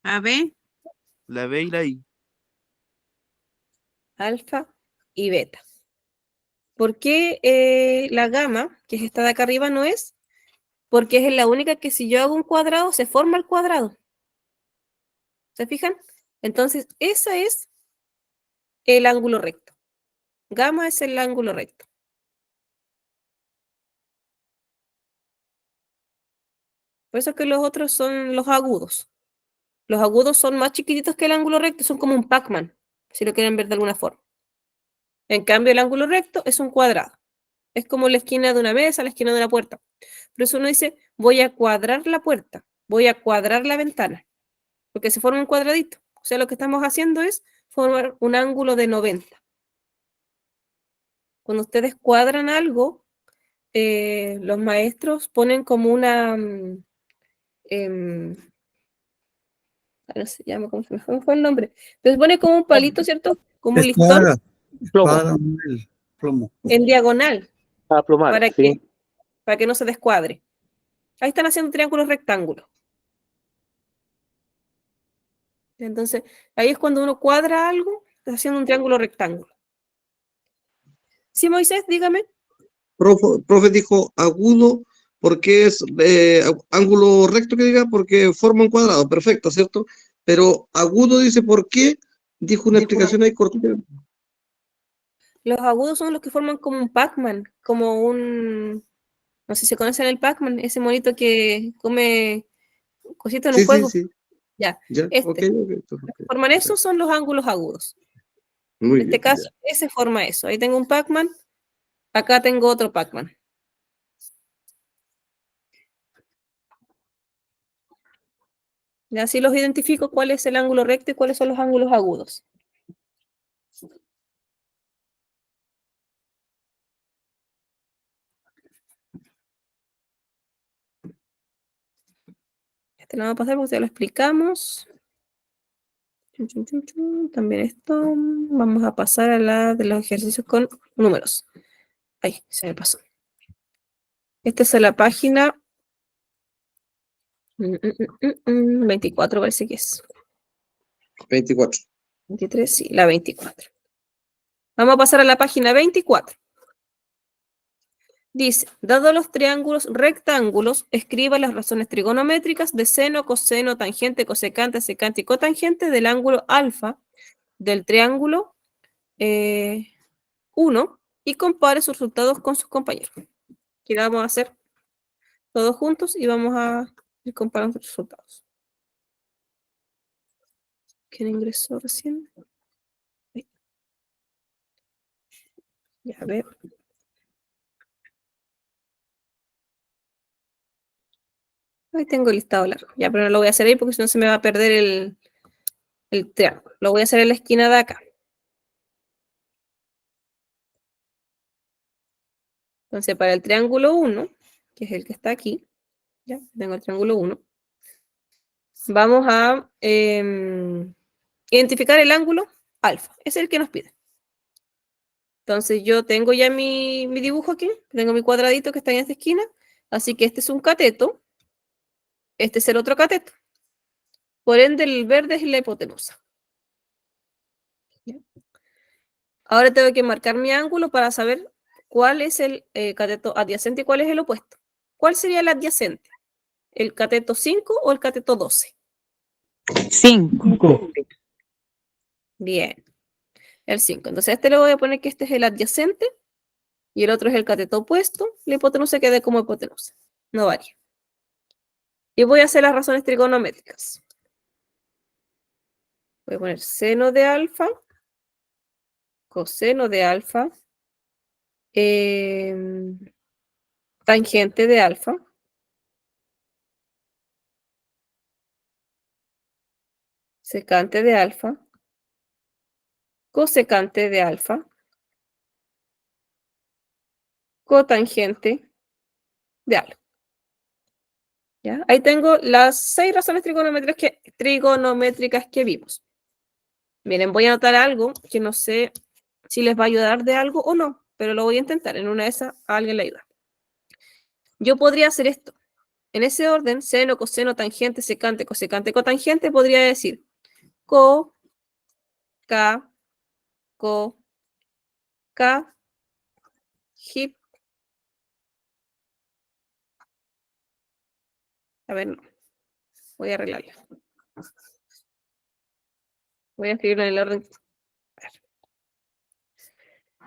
AB, La B y la I. Alfa y beta. ¿Por qué la gamma, que es esta de acá arriba, no es? Porque es la única que si yo hago un cuadrado, se forma el cuadrado. ¿Se fijan? Entonces, ese es el ángulo recto. Gamma es el ángulo recto. Por eso es que los otros son los agudos. Los agudos son más chiquititos que el ángulo recto, son como un Pac-Man, si lo quieren ver de alguna forma. En cambio, el ángulo recto es un cuadrado. Es como la esquina de una mesa, la esquina de una puerta. Por eso uno dice, voy a cuadrar la puerta, voy a cuadrar la ventana, porque se forma un cuadradito. O sea, lo que estamos haciendo es formar un ángulo de 90. Cuando ustedes cuadran algo, los maestros ponen como una... no se llama, ¿cómo se me fue el nombre? Entonces pone como un palito, ¿cierto? Como un listón Escuadra, plomo. en diagonal, Plomar, para sí. que no se descuadre. Ahí están haciendo triángulos rectángulos. Entonces, ahí es cuando uno cuadra algo, está haciendo un triángulo rectángulo. Sí, Moisés, dígame. Profe dijo agudo porque es ángulo recto que diga porque forma un cuadrado, perfecto, ¿cierto? Pero agudo dice por qué, dijo una explicación ahí cortita. Los agudos son los que forman como un Pac-Man, como un... No sé si conocen el Pac-Man, ese monito que come cositas en un Sí, sí, juego. sí, Ya, ya, este. ok, Forman eso son los ángulos agudos. muy En este bien, caso, ya. ese forma eso. Ahí tengo un Pac-Man, acá tengo otro Pac-Man. Y así los identifico cuál es el ángulo recto y cuáles son los ángulos agudos. Este lo vamos a pasar porque ya lo explicamos. Chun, chun, chun, chun. También esto. Vamos a pasar a la de los ejercicios con números. Ay, se me pasó. Esta es la página 24, parece que es. 24. 23, sí, la 24. Vamos a pasar a la página 24. Dice, dado los triángulos rectángulos, escriba las razones trigonométricas de seno, coseno, tangente, cosecante, secante y cotangente del ángulo alfa del triángulo 1 y compare sus resultados con sus compañeros. Aquí la vamos a hacer todos juntos y vamos a ir comparando los resultados. ¿Quién ingresó recién? Ahí. Ya, a ver. Ahí tengo el listado largo. Ya, pero no lo voy a hacer ahí porque si no se me va a perder el triángulo. Lo voy a hacer en la esquina de acá. Entonces, para el triángulo 1, que es el que está aquí, ya tengo el triángulo 1, vamos a identificar el ángulo alfa. Es el que nos pide. Entonces, yo tengo ya mi dibujo aquí, tengo mi cuadradito que está en esta esquina, así que este es un cateto, este es el otro cateto. Por ende, el verde es la hipotenusa. ¿Ya? Ahora tengo que marcar mi ángulo para saber cuál es el cateto adyacente y cuál es el opuesto. ¿Cuál sería el adyacente? ¿El cateto 5 o el cateto 12? 5. Bien, el 5. Entonces a este le voy a poner que este es el adyacente y el otro es el cateto opuesto. La hipotenusa quede como hipotenusa, no varía. Y voy a hacer las razones trigonométricas. Voy a poner seno de alfa, coseno de alfa, tangente de alfa, secante de alfa, cosecante de alfa, cotangente de alfa. ¿Ya? Ahí tengo las 6 razones trigonométricas que vimos. Miren, voy a anotar algo que no sé si les va a ayudar de algo o no, pero lo voy a intentar. En una de esas a alguien le ayuda. Yo podría hacer esto. En ese orden, seno, coseno, tangente, secante, cosecante, cotangente, podría decir co, ca, co, ca, hip. A ver, no. Voy a arreglarlo. Voy a escribirlo en el orden.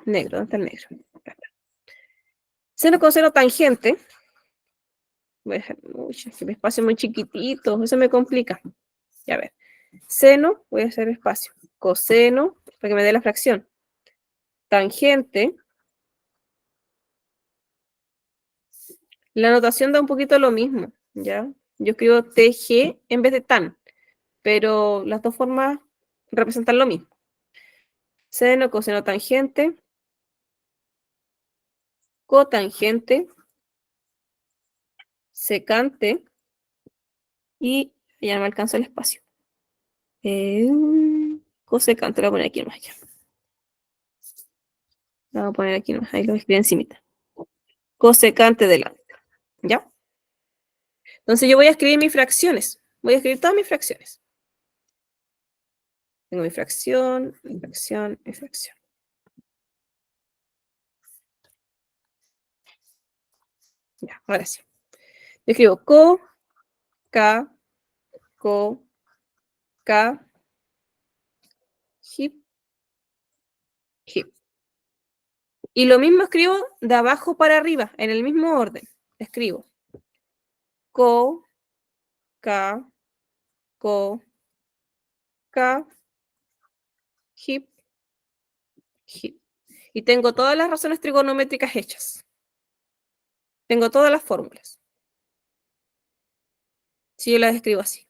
Negro, ¿dónde está el negro? Seno, coseno, tangente. Voy a dejar, uy, es que mi espacio es muy chiquitito, eso me complica. Ya a ver. Seno, voy a hacer espacio. Coseno, para que me dé la fracción. Tangente. La notación da un poquito lo mismo, ¿ya? Yo escribo TG en vez de tan, pero las dos formas representan lo mismo. Seno, coseno, tangente, cotangente, secante, y ya no me alcanza el espacio. Cosecante, lo voy a poner aquí nomás ya. Lo voy a poner aquí nomás, ahí lo escribo encimita. Cosecante delante, ¿ya? Entonces yo voy a escribir mis fracciones. Voy a escribir todas mis fracciones. Tengo mi fracción, mi fracción, mi fracción. Ya, ahora sí. Yo escribo co, ca, co, ca, hip, hip. Y lo mismo escribo de abajo para arriba, en el mismo orden. Escribo co, ca, co, ca, hip, hip. Y tengo todas las razones trigonométricas hechas. Tengo todas las fórmulas. Si yo las escribo así.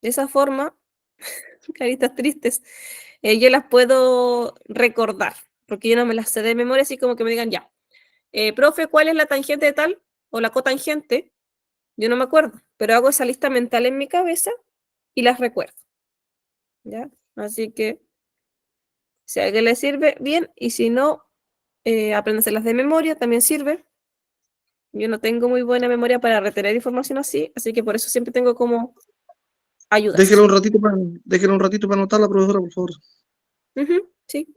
De esa forma, caritas tristes, yo las puedo recordar, porque yo no me las sé de memoria, así como que me digan ya. Profe, ¿cuál es la tangente de tal? O la cotangente. Yo no me acuerdo, pero hago esa lista mental en mi cabeza y las recuerdo. ¿Ya? Así que, si a alguien le sirve, bien, y si no, apréndanselas de memoria, también sirve. Yo no tengo muy buena memoria para retener información así, así que por eso siempre tengo como ayudas. Déjenlo un ratito para anotar la profesora, por favor. Sí.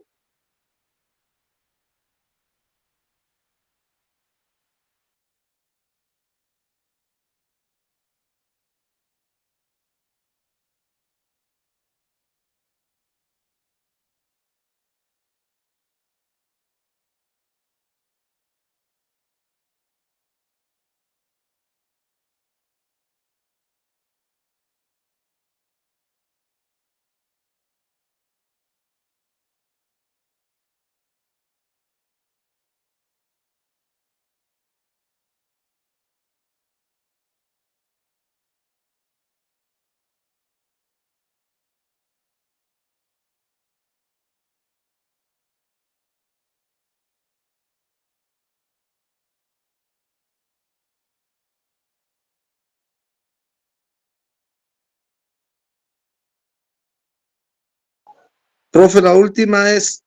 Profe, la última es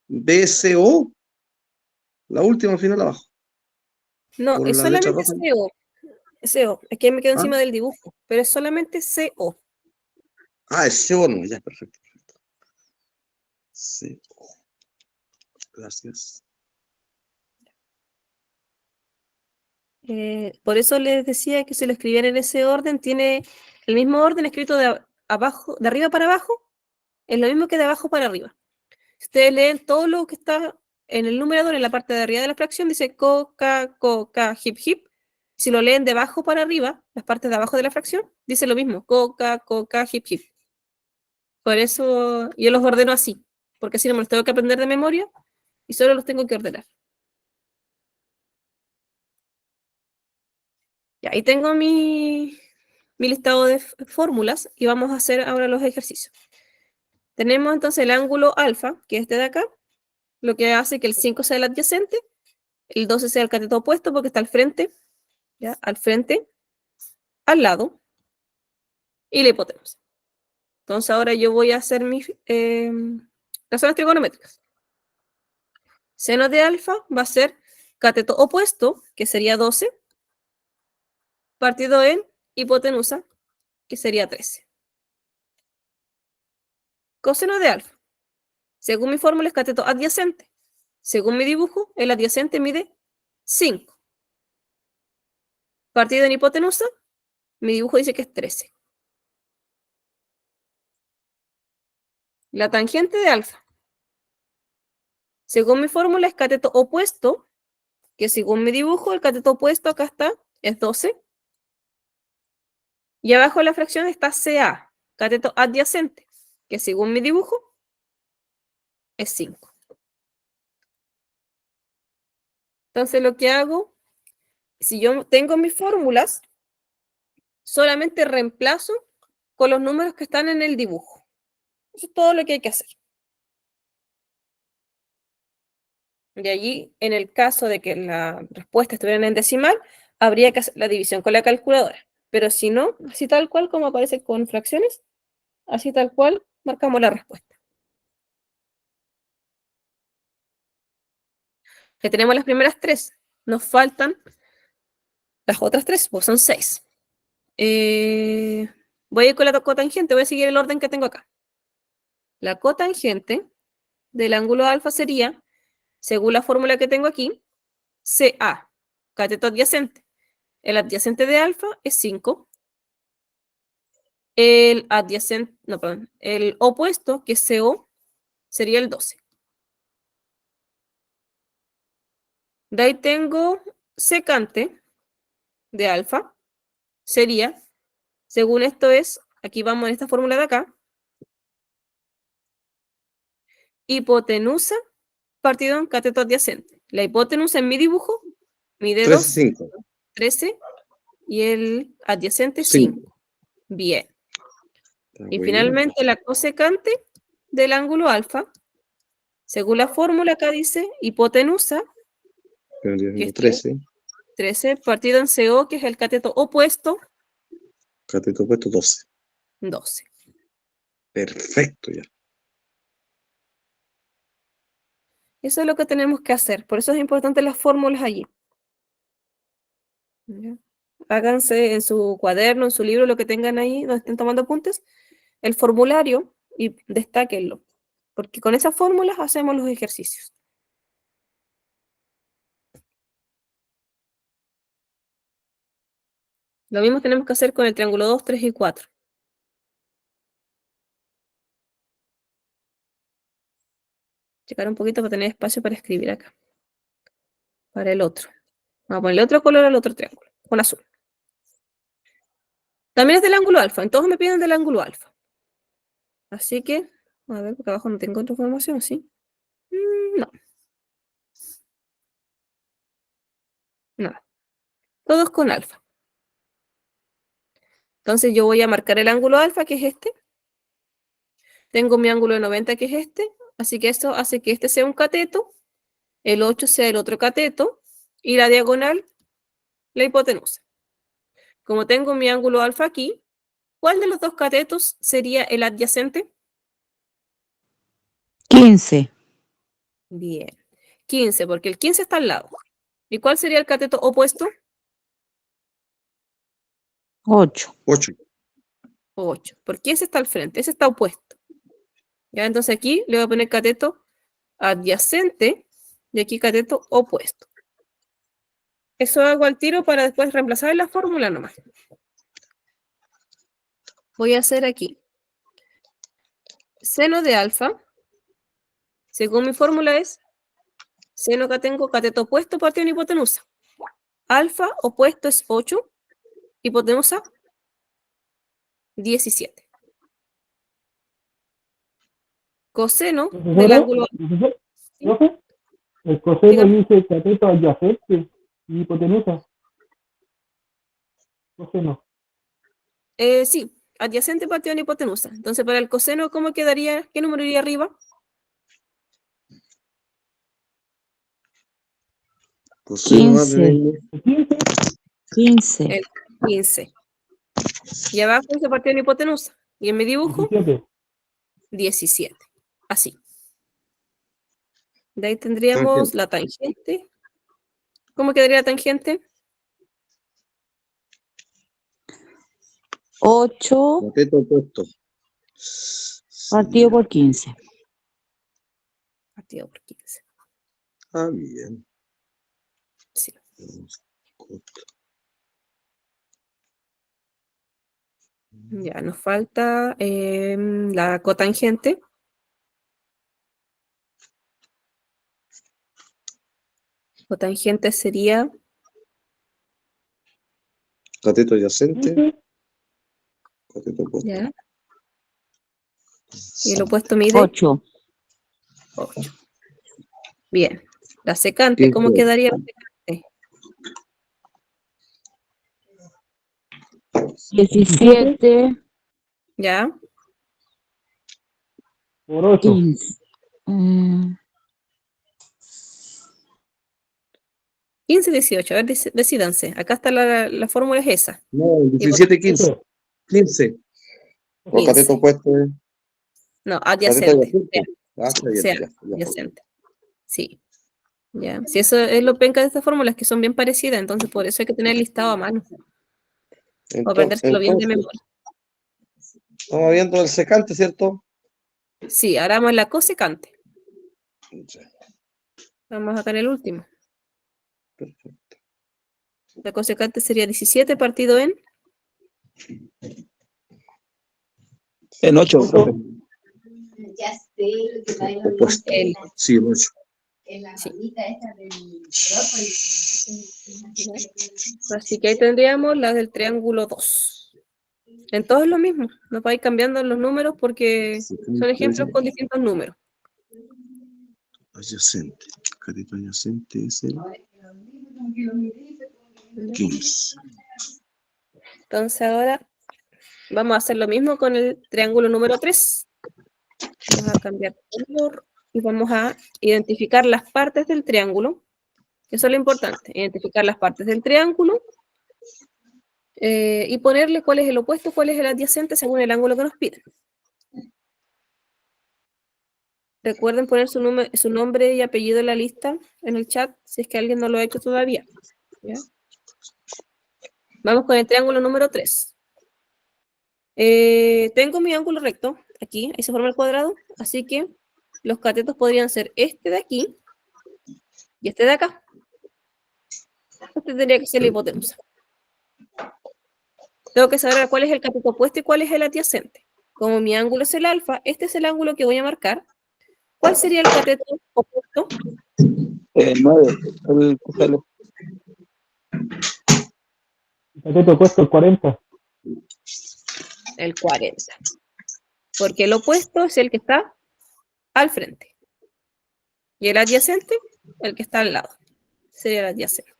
BCO. La última al final abajo. No, Con es la letra solamente roja. CO. CO. Es que me quedo ¿Ah? encima del dibujo, pero es solamente CO. Ah, es CO no, ya, perfecto. CO. Gracias. Por eso les decía que si lo escribían en ese orden, tiene el mismo orden escrito de abajo, de arriba para abajo, es lo mismo que de abajo para arriba. Si ustedes leen todo lo que está en el numerador, en la parte de arriba de la fracción, dice coca, hip, hip. Si lo leen de abajo para arriba, las partes de abajo de la fracción, dice lo mismo, coca, hip, hip. Por eso yo los ordeno así, porque así no me los tengo que aprender de memoria y solo los tengo que ordenar. Ya, ahí tengo mi listado de fórmulas y vamos a hacer ahora los ejercicios. Tenemos entonces el ángulo alfa, que es este de acá, lo que hace que el 5 sea el adyacente, el 12 sea el cateto opuesto porque está al frente, ¿ya? Al frente, al lado, y la hipotenusa. Entonces ahora yo voy a hacer mis razones trigonométricas. Seno de alfa va a ser cateto opuesto, que sería 12, partido en hipotenusa, que sería 13. Coseno de alfa. Según mi fórmula es cateto adyacente. Según mi dibujo, el adyacente mide 5. Partido en hipotenusa, mi dibujo dice que es 13. La tangente de alfa. Según mi fórmula es cateto opuesto, que según mi dibujo, el cateto opuesto acá está, es 12. Y abajo de la fracción está CA, cateto adyacente, que según mi dibujo es 5. Entonces lo que hago, si yo tengo mis fórmulas, solamente reemplazo con los números que están en el dibujo. Eso es todo lo que hay que hacer. De allí, en el caso de que la respuesta estuviera en decimal, habría que hacer la división con la calculadora. Pero si no, así tal cual como aparece con fracciones, así tal cual marcamos la respuesta. Ya tenemos las primeras 3. Nos faltan las otras 3, pues son 6. Voy a ir con la cotangente, voy a seguir el orden que tengo acá. La cotangente del ángulo alfa sería, según la fórmula que tengo aquí, CA, cateto adyacente. El adyacente de alfa es 5. El adyacente, no, perdón, el opuesto, que es CO, sería el 12. De ahí tengo secante de alfa, sería, según esto es, aquí vamos en esta fórmula de acá, hipotenusa partido en cateto adyacente. La hipotenusa en mi dibujo mide 13, 2, 13 y el adyacente 5. 5. Bien. Está Y bueno. finalmente la cosecante del ángulo alfa, según la fórmula acá dice hipotenusa, Pero yo que tengo es 13. 13 partido en CO, que es el cateto opuesto, Cateto opuesto 12. 12. Perfecto ya. Eso es lo que tenemos que hacer. Por eso es importante las fórmulas allí. ¿Ya? Háganse en su cuaderno, en su libro, lo que tengan ahí, donde estén tomando apuntes, el formulario y destáquenlo. Porque con esas fórmulas hacemos los ejercicios. Lo mismo tenemos que hacer con el triángulo 2, 3 y 4. Checar un poquito para tener espacio para escribir acá. Para el otro. Vamos a ponerle otro color al otro triángulo, con azul. También es del ángulo alfa. En todos me piden del ángulo alfa. Así que, a ver, porque abajo no tengo otra información, ¿sí? No. No. Todos con alfa. Entonces yo voy a marcar el ángulo alfa, que es este. Tengo mi ángulo de 90, que es este. Así que esto hace que este sea un cateto, el 8 sea el otro cateto, y la diagonal, la hipotenusa. Como tengo mi ángulo alfa aquí, ¿cuál de los dos catetos sería el adyacente? 15. Bien. 15, porque el 15 está al lado. ¿Y cuál sería el cateto opuesto? 8. 8. 8. ¿Por qué ese está al frente? Ese está opuesto. Ya, entonces aquí le voy a poner cateto adyacente y aquí cateto opuesto. Eso hago al tiro para después reemplazar en la fórmula nomás. Voy a hacer aquí seno de alfa, según mi fórmula es seno que tengo cateto opuesto partido en hipotenusa. Alfa opuesto es 8, hipotenusa 17. Coseno del Profesora, ángulo... profesor, ¿Sí? profe, el coseno Dígame. dice cateto adyacente y hipotenusa. Coseno. Sí, adyacente partido en hipotenusa. Entonces, para el coseno, ¿cómo quedaría? ¿Qué número iría arriba? Coseno va a 15. tener 15. El 15. Y abajo dice partido en hipotenusa. Y en mi dibujo, 17. 17. Así. De ahí tendríamos tangente. la tangente. ¿Cómo quedaría la tangente? 8 Cateto opuesto. partido por 15. Partido por 15. Ah, bien. Sí. Ya, nos falta la cotangente. Cotangente sería Cateto adyacente. 15. Cateto opuesto. ya. Y el opuesto mide 8. 8. Bien. La secante, ¿cómo 15. quedaría la secante? 17 Ya. Por 8. 15. 15, 18. A ver, decídanse. Acá está la fórmula, es esa. No, Y 17, 15. 8. 15. O 15. cateto opuesto es. No, Cateto adyacente. adyacente. Ah, está bien, Sea, ya, ya. adyacente. Sí. Ya. Si eso es lo penca de estas fórmulas, que son bien parecidas, entonces por eso hay que tener listado a mano. O aprendérselo bien de memoria. Estamos viendo el secante, ¿cierto? Sí, ahora vamos a la cosecante. Ya, Vamos acá en el último. perfecto. La cosecante sería 17 partido en En 8, profe. Opuesto. el. Sí, en 8. Sí. Así que ahí tendríamos las del triángulo 2. En todo es lo mismo. No va a ir cambiando los números porque son ejemplos con distintos números. Adyacente. Cateto adyacente es el 15. Entonces ahora vamos a hacer lo mismo con el triángulo número 3. Vamos a cambiar color y vamos a identificar las partes del triángulo. Eso es lo importante, identificar las partes del triángulo y ponerle cuál es el opuesto, cuál es el adyacente según el ángulo que nos piden. Recuerden poner su nombre y apellido en la lista en el chat si es que alguien no lo ha hecho todavía. ¿Ya? Vamos con el triángulo número 3. Tengo mi ángulo recto aquí, ahí se forma el cuadrado, así que los catetos podrían ser este de aquí y este de acá. Este tendría que ser la hipotenusa. Tengo que saber cuál es el cateto opuesto y cuál es el adyacente. Como mi ángulo es el alfa, este es el ángulo que voy a marcar. ¿Cuál sería el cateto opuesto? 9. El coseno. Cateto opuesto el 40. El 40. Porque el opuesto es el que está al frente. Y el adyacente, el que está al lado. Sería el adyacente.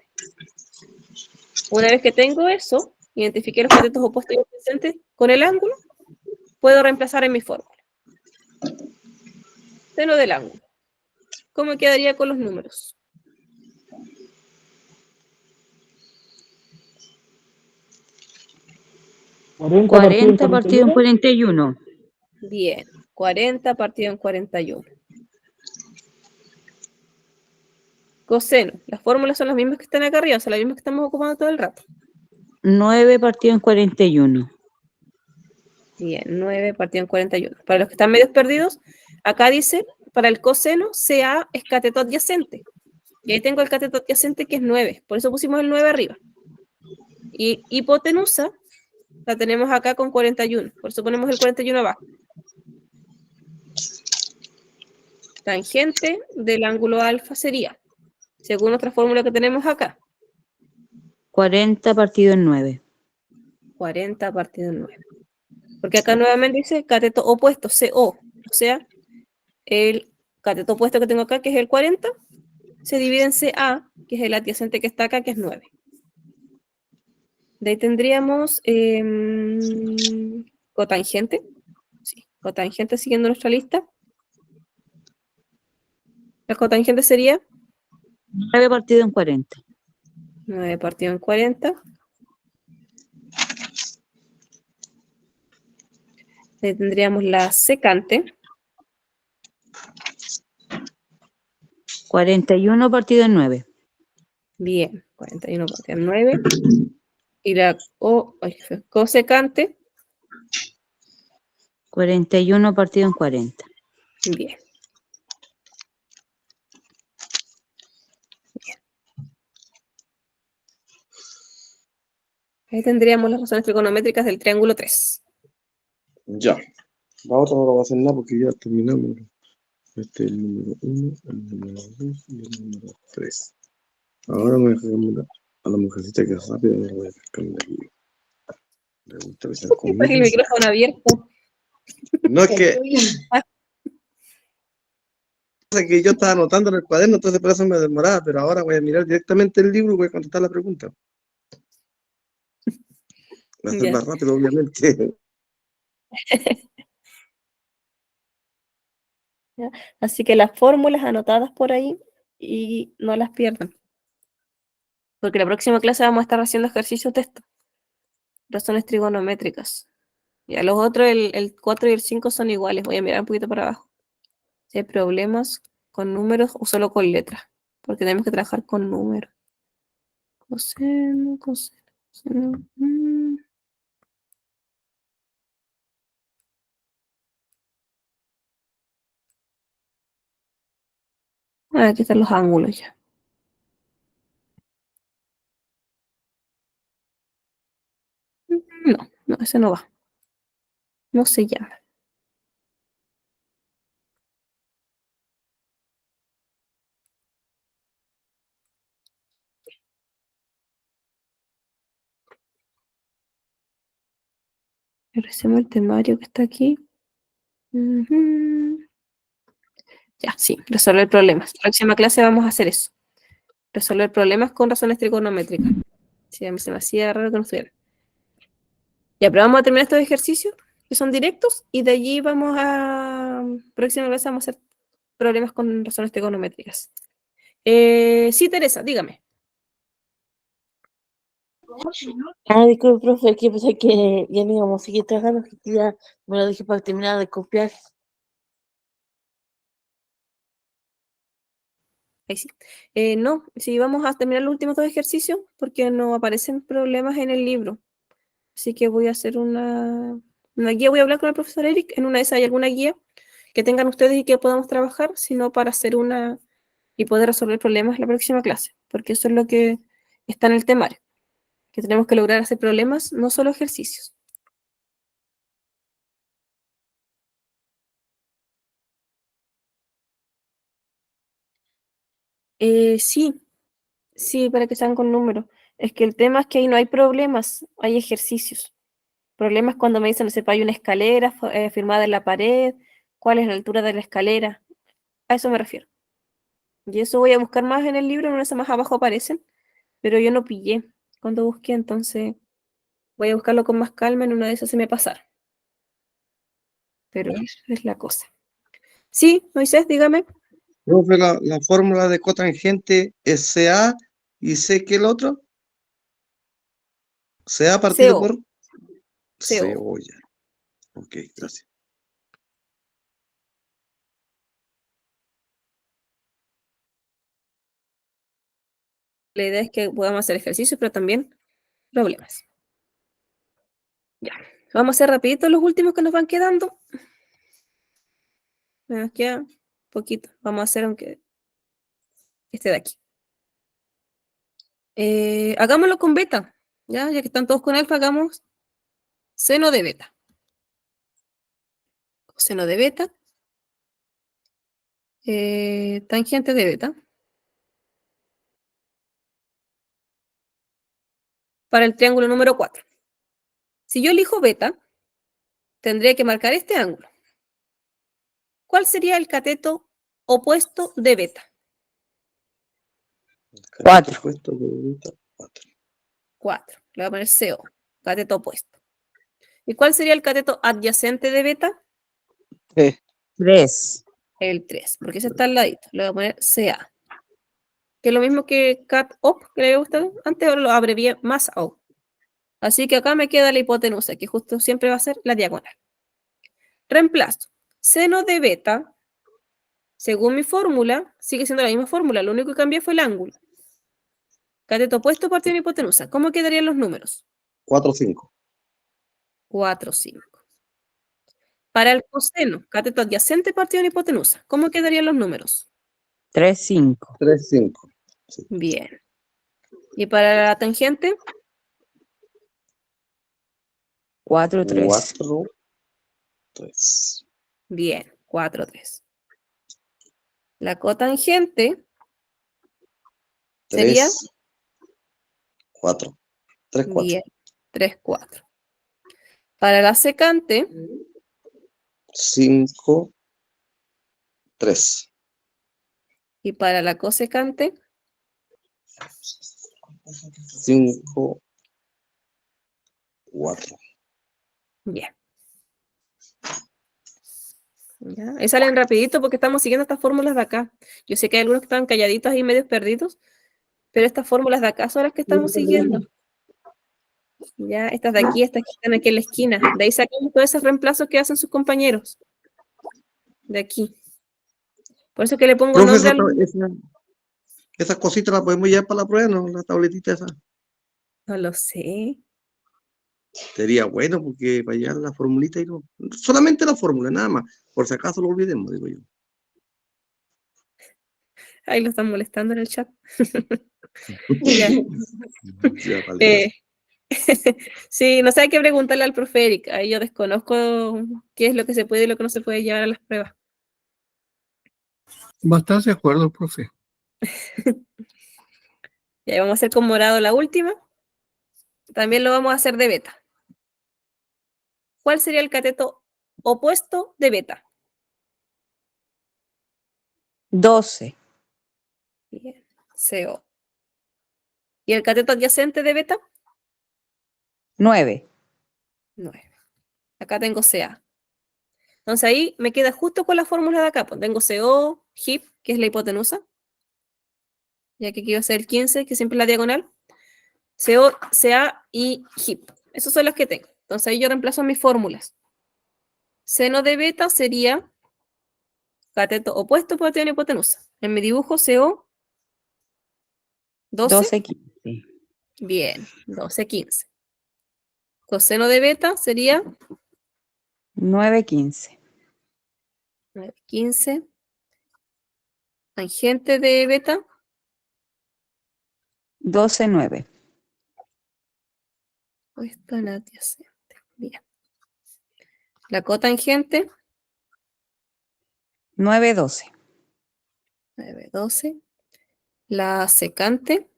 Una vez que tengo eso, identifiqué los catetos opuestos y adyacentes con el ángulo, puedo reemplazar en mi fórmula. Seno del ángulo. ¿Cómo quedaría con los números? Cuarenta partido en 41. Bien, 40 partido en 41. Coseno. Las fórmulas son las mismas que están acá arriba, son las mismas que estamos ocupando todo el rato. 9 partido en 41. Bien, 9 partido en 41. Para los que están medios perdidos, acá dice, para el coseno, CA es cateto adyacente. Y ahí tengo el cateto adyacente que es 9. Por eso pusimos el 9 arriba. Y hipotenusa la tenemos acá con 41. Por eso ponemos el 41 abajo. Tangente del ángulo alfa sería, según nuestra fórmula que tenemos acá, 40 partido en 9. 40 partido en 9. Porque acá nuevamente dice cateto opuesto, CO. O sea, el cateto opuesto que tengo acá, que es el 40, se divide en CA, que es el adyacente que está acá, que es 9. De ahí tendríamos cotangente. Sí, cotangente siguiendo nuestra lista. La cotangente sería 9 partido en 40. 9 partido en 40. De ahí tendríamos la secante. 41 partido en 9. Bien, 41 partido en 9. Y la cosecante. 41 partido en 40. Bien. Ahí tendríamos las razones trigonométricas del triángulo 3. Ya. La otra no la voy a hacer nada porque ya terminamos. Este es el número 1, el número 2 y el número 3. Ahora me voy a cambiar a la mujercita que es rápida, me la voy a cambiar aquí. Le gusta que sea conmigo. El micrófono abierto. No es que yo estaba anotando en el cuaderno, entonces por eso me demoraba, pero ahora voy a mirar directamente el libro y voy a contestar la pregunta. Va a ser Ya. más rápido, obviamente. ¿Ya? Así que las fórmulas anotadas por ahí y no las pierdan. Porque la próxima clase vamos a estar haciendo ejercicios de esto. Razones trigonométricas. Ya los otros, el 4 y el 5 son iguales. Voy a mirar un poquito para abajo. Si hay problemas con números o solo con letras. Porque tenemos que trabajar con números. Coseno, coseno, coseno. Aquí están los ángulos ya. No, ese no va. No se llama. Revisemos el temario que está aquí. Ya, sí, resolver problemas. La próxima clase vamos a hacer eso. Resolver problemas con razones trigonométricas. Sí, a mí se me hacía raro que no estuviera. Ya, pero vamos a terminar estos ejercicios que son directos y de allí vamos a... Próxima clase vamos a hacer problemas con razones trigonométricas. Sí, Teresa, dígame. Disculpe, profe, que pensé que ya no íbamos a seguir trabajando, que ya me lo dije para terminar de copiar. Ahí sí. No, sí, vamos a terminar los últimos dos ejercicios porque no aparecen problemas en el libro. Así que voy a hacer una guía, voy a hablar con el profesor Eric. En una de esas hay alguna guía que tengan ustedes y que podamos trabajar, sino para hacer una y poder resolver problemas en la próxima clase, porque eso es lo que está en el temario, que tenemos que lograr hacer problemas, no solo ejercicios. Sí, para que sean con números. Es que el tema es que ahí no hay problemas, hay ejercicios. Problemas cuando me dicen, no sé, hay una escalera firmada en la pared, cuál es la altura de la escalera. A eso me refiero. Y eso voy a buscar más en el libro, en una de más abajo aparecen, pero yo no pillé cuando busqué, entonces voy a buscarlo con más calma, en una de esas se me pasará. Pero esa es la cosa. Sí, Moisés, dígame. Profe, la fórmula de cotangente es CA y C que el otro. CA partido CO. por CO. CO, ya. Ok, gracias. La idea es que podamos hacer ejercicios, pero también problemas. Ya. Vamos a hacer rapidito los últimos que nos van quedando. Nos queda poquito. Vamos a hacer aunque este de aquí. Hagámoslo con beta. Ya que están todos con alfa, hagamos seno de beta. Seno de beta. Tangente de beta. Para el triángulo número 4. Si yo elijo beta, tendré que marcar este ángulo. ¿Cuál sería el cateto opuesto de beta? 4. 4. Le voy a poner CO, cateto opuesto. ¿Y cuál sería el cateto adyacente de beta? 3. El 3, porque ese está al ladito. Le voy a poner CA. Que es lo mismo que cat op, que le había gustado antes, ahora lo abrevié más op. Así que acá me queda la hipotenusa, que justo siempre va a ser la diagonal. Reemplazo. Seno de beta, según mi fórmula, sigue siendo la misma fórmula, lo único que cambié fue el ángulo. Cateto opuesto partido en hipotenusa. ¿Cómo quedarían los números? 4, 5. 4, 5. Para el coseno, cateto adyacente partido en hipotenusa. ¿Cómo quedarían los números? 3, 5. 3, 5. Bien. ¿Y para la tangente? 4, 3. 4, 3. Bien, 4, 3. La cotangente sería 3, 4. 3, 4. bien, 3, 4. Para la secante, 5, 3. y para la cosecante, 5, 4. bien. Ya, ahí salen rapidito porque estamos siguiendo estas fórmulas de acá. Yo sé que hay algunos que están calladitos y medios perdidos, pero estas fórmulas de acá son las que estamos siguiendo. Ya, estas de aquí, estas que están aquí en la esquina. De ahí sacamos todos esos reemplazos que hacen sus compañeros. De aquí. Por eso que le pongo Profe, nombre al... esas cositas las podemos llevar para la prueba, ¿no? La tabletita esa. No lo sé. Sería bueno porque para llevar la formulita y no. Solamente la fórmula, nada más. Por si acaso lo olvidemos, digo yo. Ahí lo están molestando en el chat. Ya. Ya, vale. Sí, no sé, hay que preguntarle al profe Eric. Ahí yo desconozco qué es lo que se puede y lo que no se puede llevar a las pruebas. Bastante de acuerdo, profe. Ya vamos a hacer con morado la última. También lo vamos a hacer de beta. ¿Cuál sería el cateto opuesto de beta? 12. Bien, CO. ¿Y el cateto adyacente de beta? 9. 9. Acá tengo CA. Entonces ahí me queda justo con la fórmula de acá. Pues tengo CO, HIP, que es la hipotenusa. Ya que aquí va a ser el 15, que siempre es la diagonal. CO, CA y HIP. Esos son los que tengo. Entonces ahí yo reemplazo mis fórmulas. Seno de beta sería cateto opuesto por tener hipotenusa. En mi dibujo CO 12. 12, 15. Bien, 12, 15. Coseno de beta sería 9, 15. 9, 15. Tangente de beta 12, 9. opuesto en adyacente. Bien. La cotangente 9, 12. 9, 12. La secante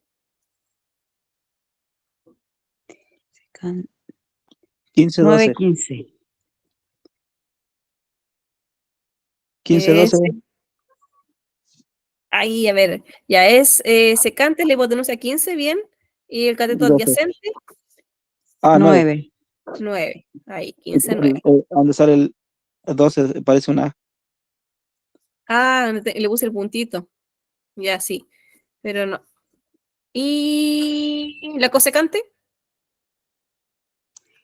15, 9, 12. 15. 15, 12. Ahí, a ver, ya es secante, la hipotenusa 15, bien. Y el cateto 12. adyacente, Ah, 9. 9. 9. Ahí, 15, 9. Donde sale el 12, parece una. Ah, le puse el puntito. Ya, sí. Pero no. ¿Y la cosecante?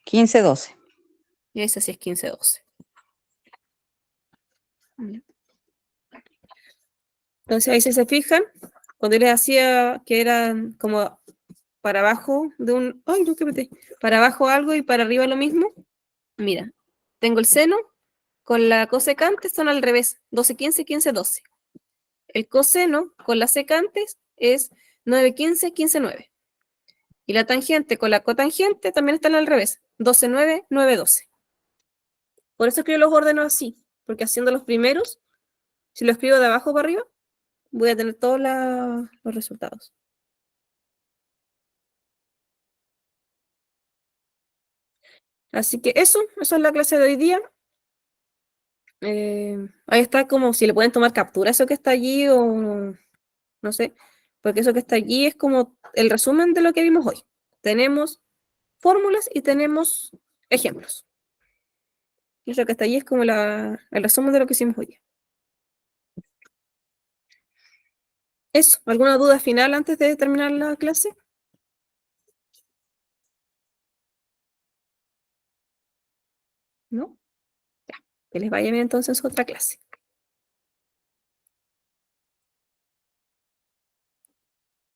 15, 12. Y esa sí es 15, 12. Entonces ahí si se fijan, cuando yo les hacía que eran como para abajo de un... ¡Ay, no, qué metí! Para abajo algo y para arriba lo mismo. Mira, tengo el seno con la cosecante, son al revés, 12, 15, 15, 12. El coseno con la secante es 9, 15, 15, 9. Y la tangente con la cotangente también están al revés, 12, 9, 9, 12. Por eso es que yo los ordeno así, porque haciendo los primeros, si lo escribo de abajo para arriba, voy a tener todos los resultados. Así que eso es la clase de hoy día. Ahí está como si le pueden tomar captura a eso que está allí o no sé, porque eso que está allí es como el resumen de lo que vimos hoy. Tenemos fórmulas y tenemos ejemplos. Y eso que está allí es como el resumen de lo que hicimos hoy día. Eso, ¿alguna duda final antes de terminar la clase? ¿No? Ya, que les vaya bien entonces en su otra clase.